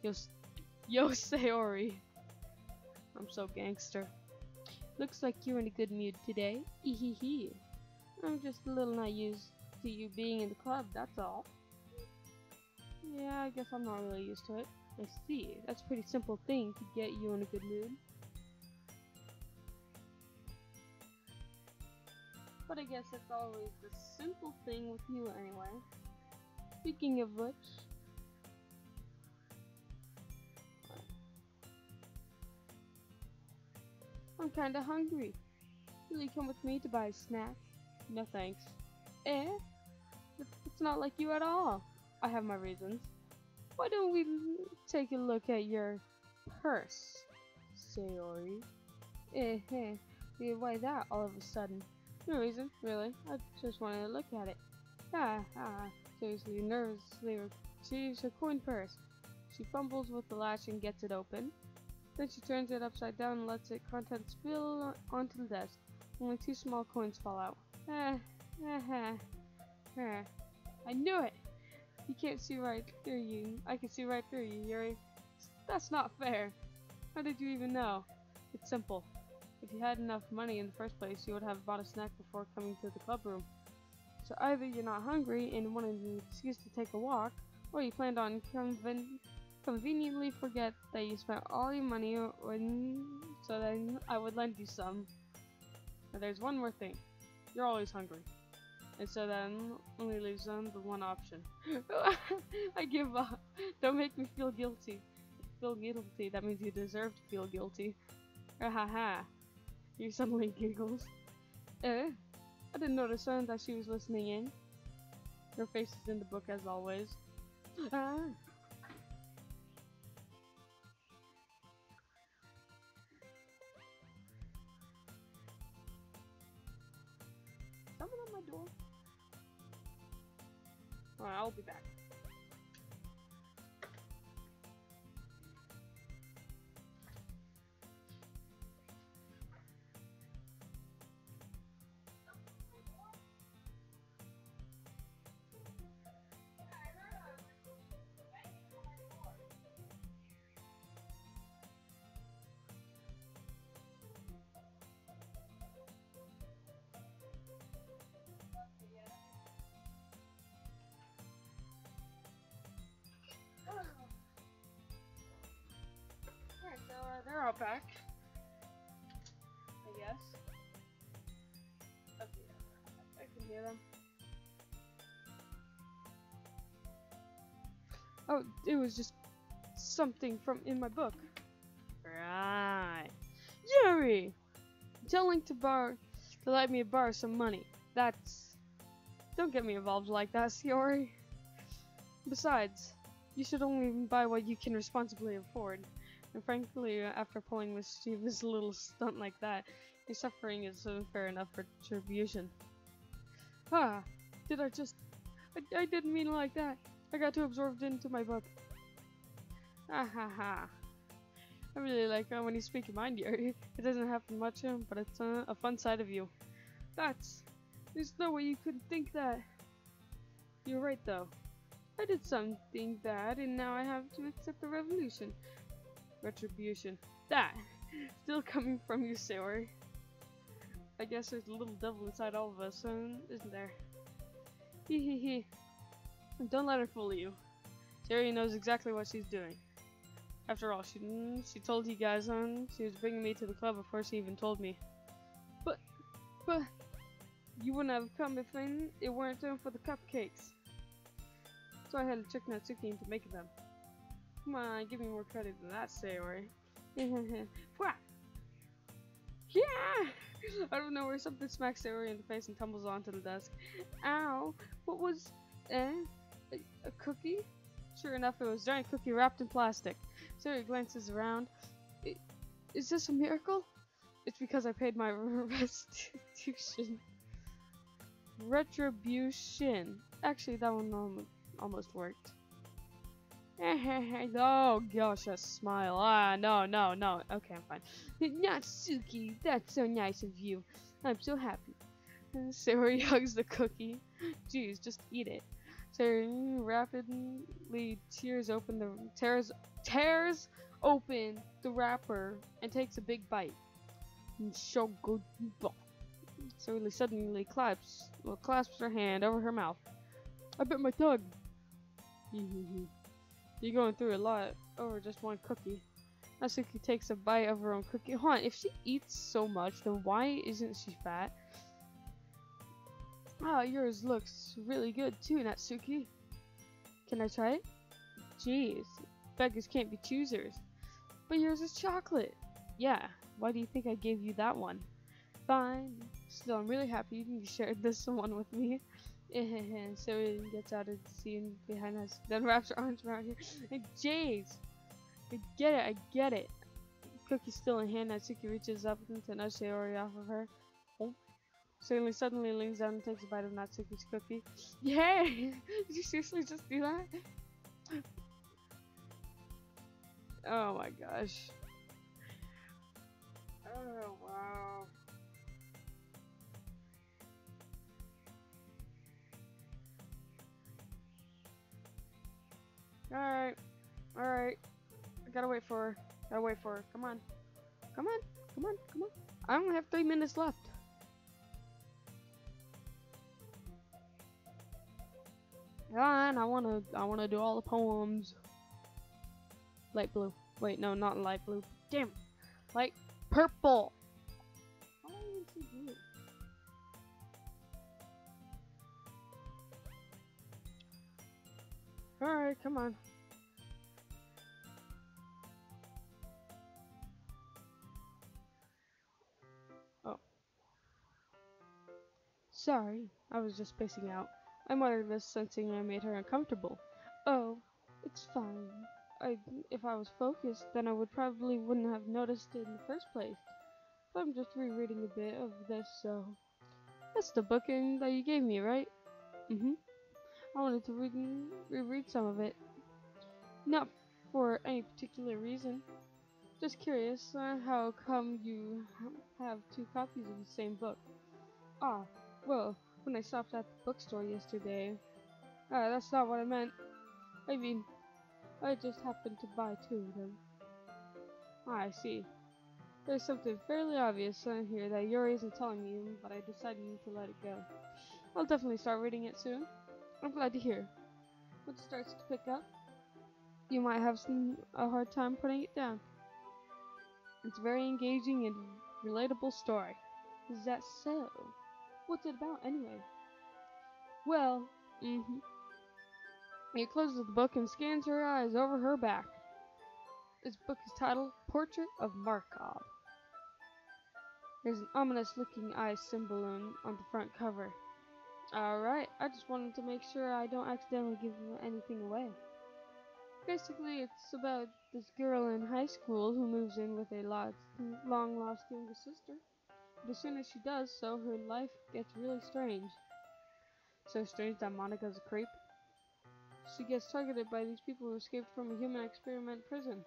S1: Yo, Sayori. I'm so gangster. Looks like you're in a good mood today. Ehehe. I'm just a little not used to you being in the club, that's all. Yeah, I guess I'm not really used to it. I see. That's a pretty simple thing to get you in a good mood. But I guess it's always the simple thing with you anyway. Speaking of which... I'm kinda hungry. Will you come with me to buy a snack? No thanks. Eh? It's not like you at all. I have my reasons. Why don't we take a look at your purse, Sayori? Why that all of a sudden? No reason, really. I just wanted to look at it. Seriously, nervously retrieves her coin purse. She fumbles with the latch and gets it open. Then she turns it upside down and lets its contents spill onto the desk. Only 2 small coins fall out. I knew it! You can't see right through you. I can see right through you, Yuri. That's not fair. How did you even know? It's simple. If you had enough money in the first place, you would have bought a snack before coming to the club room. So either you're not hungry and wanted an excuse to take a walk, or you planned on conveniently forget that you spent all your money so then I would lend you some. Now there's one more thing. You're always hungry. And so then only leaves them the one option. I give up. Don't make me feel guilty. Feel guilty, that means you deserve to feel guilty. Ha. You suddenly giggles. I didn't notice that she was listening in. Her face is in the book as always. Someone on my door. Alright, I'll be back. Alright, so they're all back. I guess. Okay, I can hear them. Oh, it was just something from in my book. Right. Yuri! Tell Link to let me borrow some money. Don't get me involved like that, Sayori. Besides, you should only buy what you can responsibly afford. And frankly, after pulling mischievous little stunt like that, your suffering is fair enough retribution. Did I just... I didn't mean it like that. I got too absorbed into my book. I really like when you speak your mind, Yuri. It doesn't happen much, but it's a fun side of you. There's no way you could think that. You're right, though. I did something bad, and now I have to accept the retribution. Still coming from you, Sayori. I guess there's a little devil inside all of us, isn't there? Hehehe. Don't let her fool you. Sayori knows exactly what she's doing. After all, she told you guys she was bringing me to the club before she even told me. But You wouldn't have come if it weren't done for the cupcakes. So I had to trick Natsuki into making them. Come on, give me more credit than that, Sayori. Wha! Yeah! I don't know where something smacks Sayori in the face and tumbles onto the desk. Ow! What was... a cookie? Sure enough, it was a giant cookie wrapped in plastic. Sayori glances around. Is this a miracle? It's because I paid my restitution. Retribution. Actually, that one almost worked. Oh gosh, a smile. Ah, no. Okay, I'm fine. Natsuki, that's so nice of you. I'm so happy. Sayori hugs the cookie. Jeez, just eat it. Sayori rapidly tears open the wrapper and takes a big bite. So good. Sayori suddenly clasps her hand over her mouth. I bit my tongue. You're going through a lot over just one cookie. Natsuki takes a bite of her own cookie. Hold on, if she eats so much, then why isn't she fat? Ah, yours looks really good too, Natsuki. Can I try it? Jeez, beggars can't be choosers. But yours is chocolate. Yeah, why do you think I gave you that one? Fine. Still, I'm really happy you shared this one with me. So he gets out of the scene behind us, then wraps her arms around here. Like, jeez! I get it. Cookie still in hand, Natsuki reaches up to nudge Sayori off of her. Oh. Sayori suddenly leans down and takes a bite of Natsuki's cookie. Yay! Did you seriously just do that? Oh my gosh. Oh wow. Alright. I gotta wait for her. Come on. I only have 3 minutes left. Come on, I wanna do all the poems. Light blue. Wait, no, not light blue. Damn. Light purple. How do I even see blue? Alright, come on. Oh. Sorry, I was just spacing out. I muttered this, sensing I made her uncomfortable. Oh, it's fine. If I was focused, then I wouldn't have noticed it in the first place. But I'm just rereading a bit of this, so... That's the book that you gave me, right? Mm-hmm. I wanted to reread some of it. Not for any particular reason. Just curious, how come you have 2 copies of the same book? Ah, well, when I stopped at the bookstore yesterday... that's not what I meant. I mean, I just happened to buy 2 of them. Ah, I see. There's something fairly obvious here that Yuri isn't telling me, but I decided to let it go. I'll definitely start reading it soon. I'm glad to hear. When it starts to pick up, you might have a hard time putting it down. It's a very engaging and relatable story. Is that so? What's it about anyway? Well, He closes the book and scans her eyes over her back. This book is titled Portrait of Markov. There's an ominous-looking eye symbol on the front cover. Alright, I just wanted to make sure I don't accidentally give anything away. Basically, it's about this girl in high school who moves in with a long-lost younger sister. But as soon as she does so, her life gets really strange. So strange that Monica's a creep. She gets targeted by these people who escaped from a human experiment prison.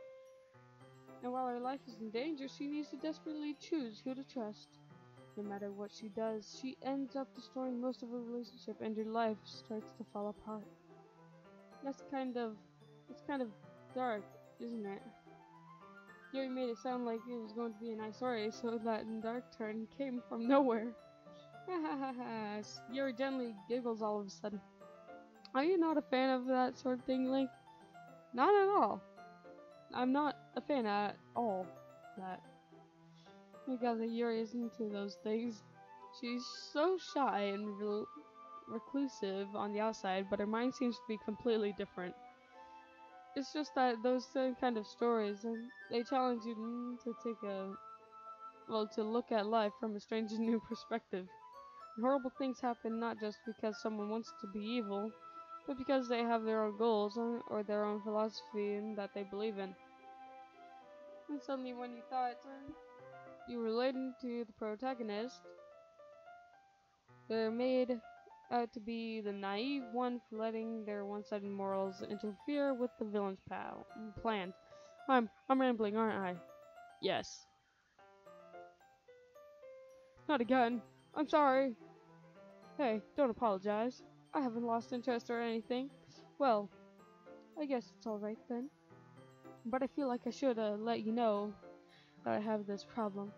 S1: And while her life is in danger, she needs to desperately choose who to trust. No matter what she does, she ends up destroying most of her relationship and her life starts to fall apart. It's kind of dark, isn't it? Yuri made it sound like it was going to be a nice story, so that dark turn came from nowhere. Hahaha. Yuri gently giggles all of a sudden. Are you not a fan of that sort of thing, Link? Not at all. I'm not a fan at all. That. I gather Yuri is into those things. She's so shy and reclusive on the outside, but her mind seems to be completely different. It's just that those same kind of stories, and they challenge you to take to look at life from a strange and new perspective. And horrible things happen not just because someone wants to be evil, but because they have their own goals or their own philosophy that they believe in. And suddenly when you thought you were relating to the protagonist, they're made out to be the naive one for letting their one-sided morals interfere with the villain's plan. I'm rambling, aren't I? Yes. Not again. I'm sorry. Hey, don't apologize. I haven't lost interest or anything. Well, I guess it's alright then. But I feel like I should let you know that I have this problem.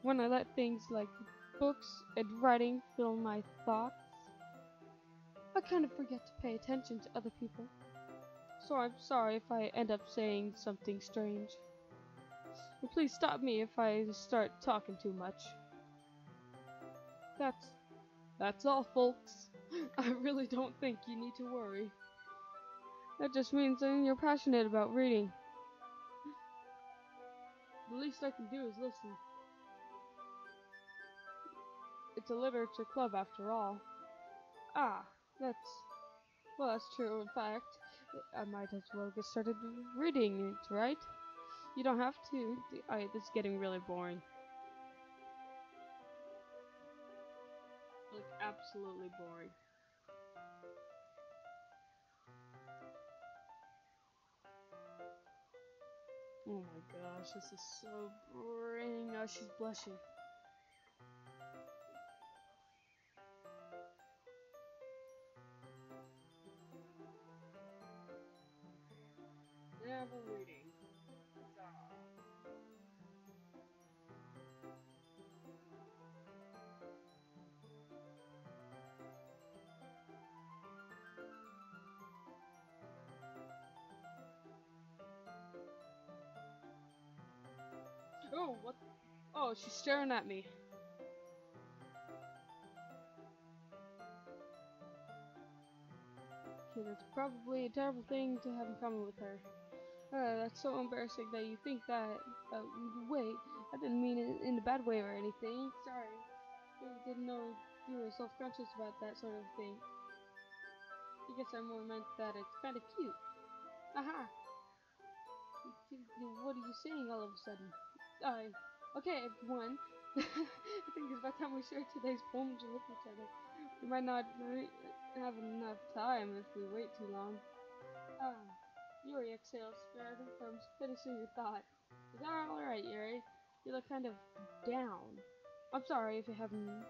S1: When I let things like books and writing fill my thoughts, I kind of forget to pay attention to other people. So I'm sorry if I end up saying something strange. And please stop me if I start talking too much. That's all, folks. I really don't think you need to worry. That just means that you're passionate about reading. The least I can do is listen. It's a literature club after all. Ah, that's true. In fact, I might as well get started reading it, right? You don't have to. This is getting really boring. Like, absolutely boring. Oh my gosh, this is so boring. Oh, she's blushing. Never reading. Oh, what? Oh, she's staring at me. Okay, that's probably a terrible thing to have in common with her. That's so embarrassing that you think that. Wait, I didn't mean it in a bad way or anything. Sorry. I didn't know you were self-conscious about that sort of thing. I guess I more meant that it's kind of cute. Aha! What are you saying all of a sudden? Okay, everyone. I think it's about time we share today's poems with each other. We might not have enough time if we wait too long. Yuri exhales, scared from finishing your thought. Is that alright, Yuri? You look kind of down. I'm sorry if you haven't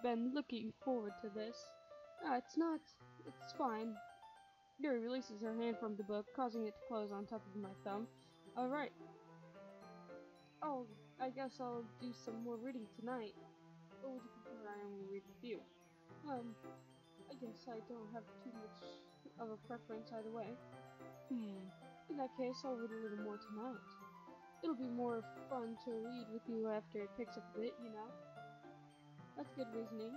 S1: been looking forward to this. It's not. It's fine. Yuri releases her hand from the book, causing it to close on top of my thumb. Alright. Oh, I guess I'll do some more reading tonight. Or would you prefer I only read with you? I guess I don't have too much of a preference either way. In that case, I'll read a little more tonight. It'll be more fun to read with you after it picks up a bit, you know? That's good reasoning.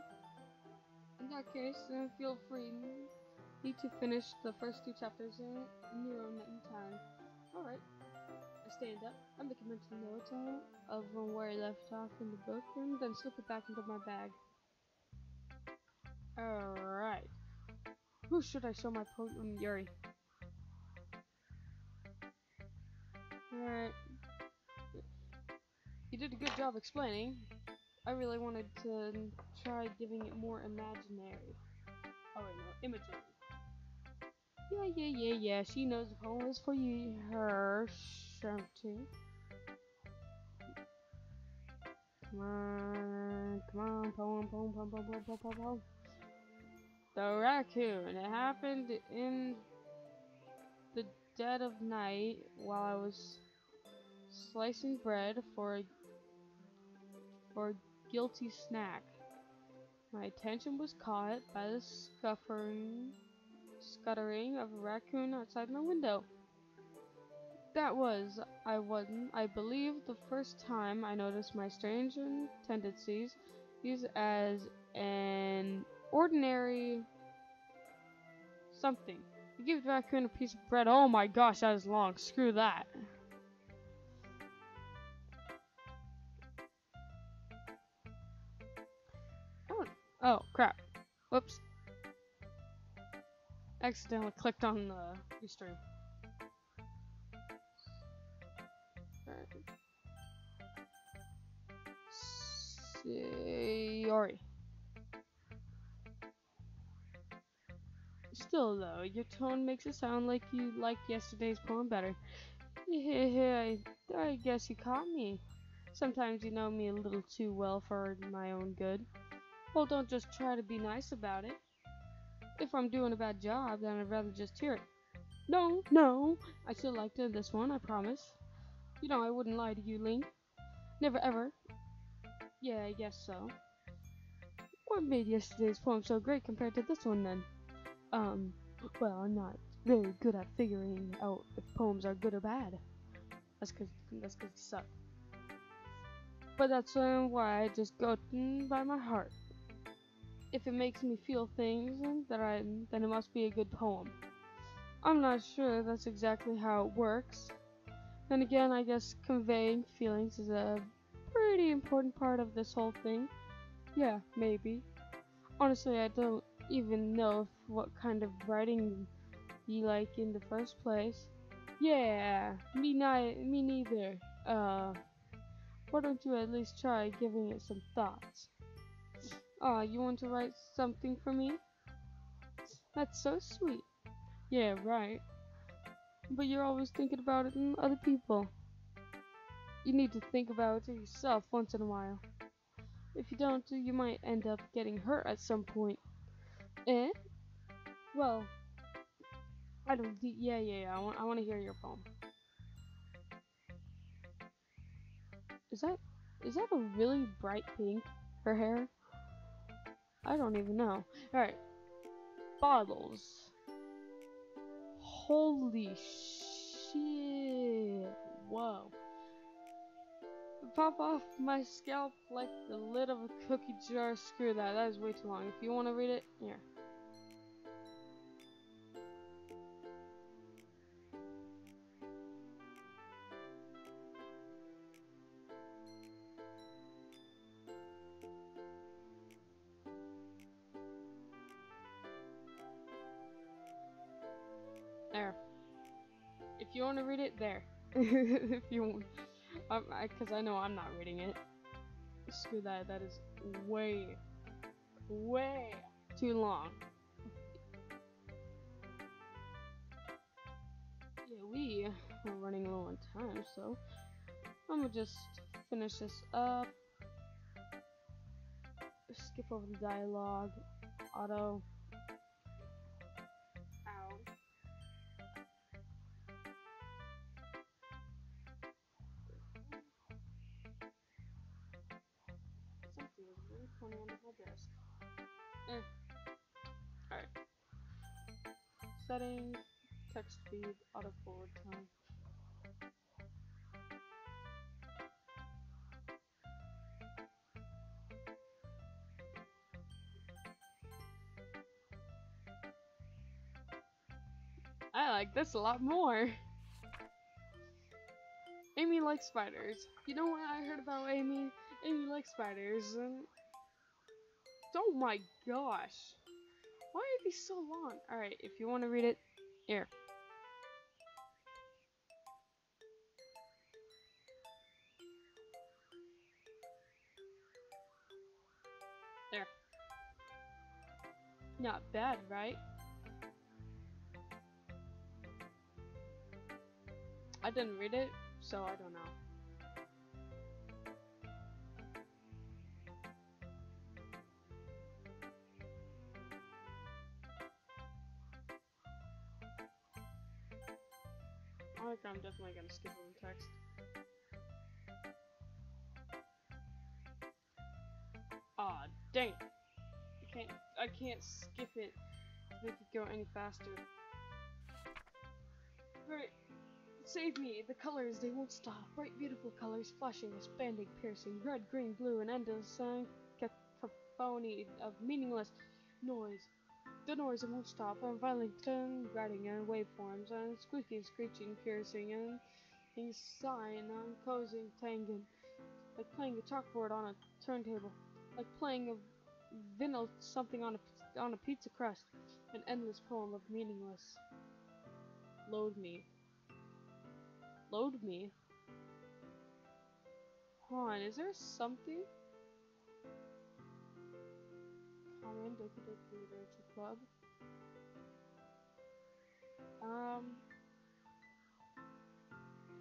S1: In that case, feel free to finish the first two chapters in your own time. Alright. I stand up. I make a mental note of where I left off in the book, and then slip it back into my bag. Alright. Who should I show my poem? Yuri. Alright. You did a good job explaining. I really wanted to try giving it more imaginary. Oh wait, no, imagery. Yeah. She knows the poem is for you, her, too. Come on, poem. The raccoon. It happened in the dead of night while I was slicing bread for a guilty snack. My attention was caught by the scuttering of a raccoon outside my window. That was, I believe, the first time I noticed my strange tendencies Use as an ordinary something. You give the raccoon a piece of bread. Oh my gosh, that is long. Screw that. Oh crap. Whoops. Accidentally clicked on the restream. Sorry. Still though, your tone makes it sound like you liked yesterday's poem better. Yeah, I guess you caught me. Sometimes you know me a little too well for my own good. Well, don't just try to be nice about it. If I'm doing a bad job, then I'd rather just hear it. No, I still liked this one, I promise. You know I wouldn't lie to you, Link. Never ever. Yeah, I guess so. What made yesterday's poem so great compared to this one then? Well, I'm not very good at figuring out if poems are good or bad. That's cause you suck. But that's why I just go by my heart. If it makes me feel things, then it must be a good poem. I'm not sure that's exactly how it works. Then again, I guess conveying feelings is a pretty important part of this whole thing. Yeah, maybe. Honestly, I don't even know what kind of writing you like in the first place. Yeah, me neither. Why don't you at least try giving it some thoughts? You want to write something for me? That's so sweet. Yeah, right. But you're always thinking about it in other people. You need to think about it yourself once in a while. If you don't, you might end up getting hurt at some point. Eh? Well, I don't. Yeah. I want to hear your poem. Is that a really bright pink? Her hair? I don't even know. All right. Bottles. Holy shit! Whoa. Pop off my scalp like the lid of a cookie jar. Screw that. That is way too long. If you want to read it, here. There. If you want to read it, there. If you want. Because I know I'm not reading it. Screw that. That is way too long. Yeah, we are running low on time, so I'm gonna just finish this up. Skip over the dialogue. Auto. Ow. Something is really funny under my desk. Alright. Settings, text speed, auto forward time. I like this a lot more. Amy likes spiders. You know what I heard about Amy? Amy likes spiders. Oh my gosh. Why are these so long? Alright, if you want to read it, here. There. Not bad, right? I didn't read it, so I don't know. I think I'm definitely gonna skip over text. Aw, dang it. I can't skip it to make it go any faster. Right. Save me! The colors, they won't stop. Bright, beautiful colors, flashing, expanding, piercing, red, green, blue, and endless cacophony of meaningless noise. The noise won't stop, and violent tongue grating and waveforms, and squeaking, screeching, piercing, and sighing, and cozy, tangent, like playing a chalkboard on a turntable, like playing a vinyl something on a pizza crust, an endless poem of meaningless. Load me. Load me? Hold on, is there something? Common Doki Doki Literature Club.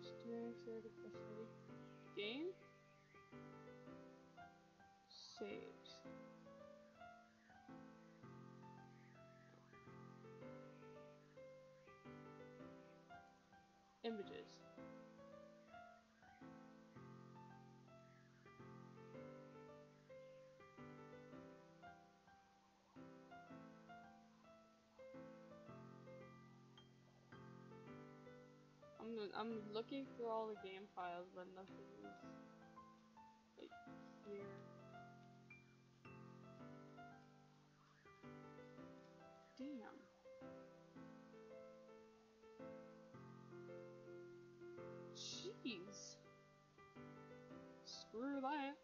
S1: Steering shared capacity. Game? Saves. Images. I'm looking through all the game files, but nothing is like here. Damn. Jeez. Screw that.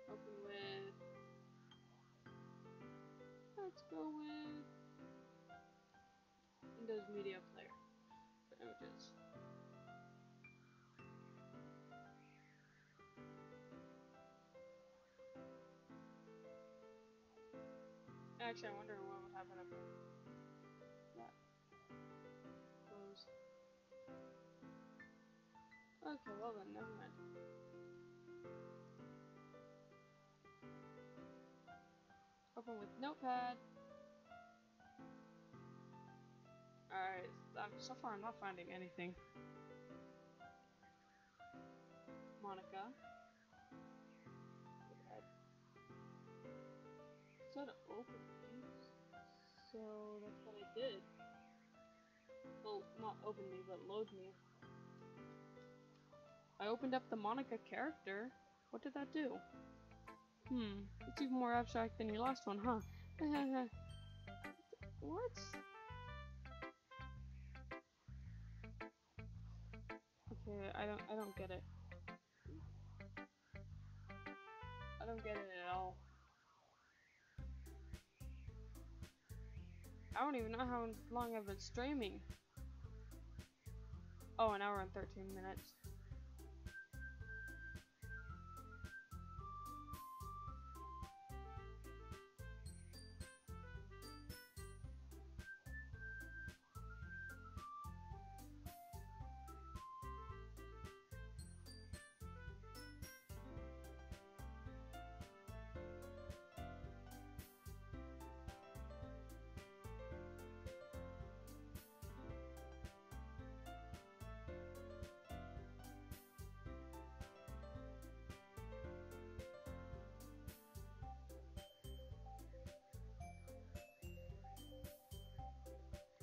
S1: Open with. Let's go with Windows Media Player for images. Actually, I wonder what would happen if that close. Okay, well then, never mind. Open with Notepad. Alright, so far I'm not finding anything. Monica. Said open me, so that's what I did. Well, not open me, but load me. I opened up the Monica character. What did that do? It's even more abstract than your last one, huh? What? Okay, I don't get it. I don't get it at all. I don't even know how long I've been streaming. Oh, an hour and 13 minutes.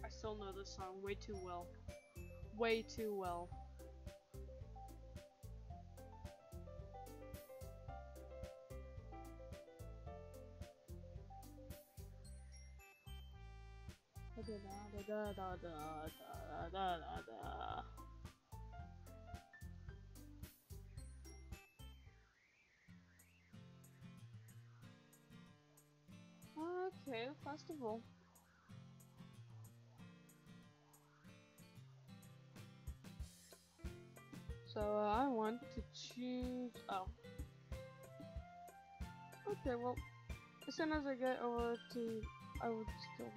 S1: I still know this song way too well. Way too well. Okay, festival. So I want to choose. Oh. Okay, well, as soon as I get over to, I would still.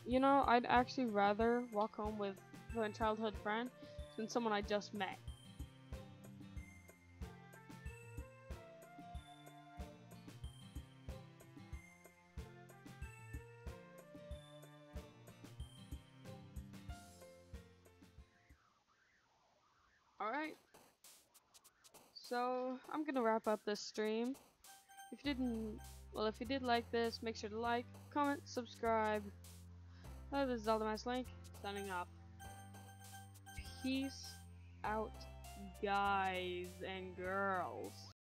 S1: You know, I'd actually rather walk home with a childhood friend than someone I just met. Alright. So, I'm gonna wrap up this stream. If you didn't, well, if you did like this, make sure to like, comment, subscribe. This is Ddlc signing off. Peace out, guys and girls.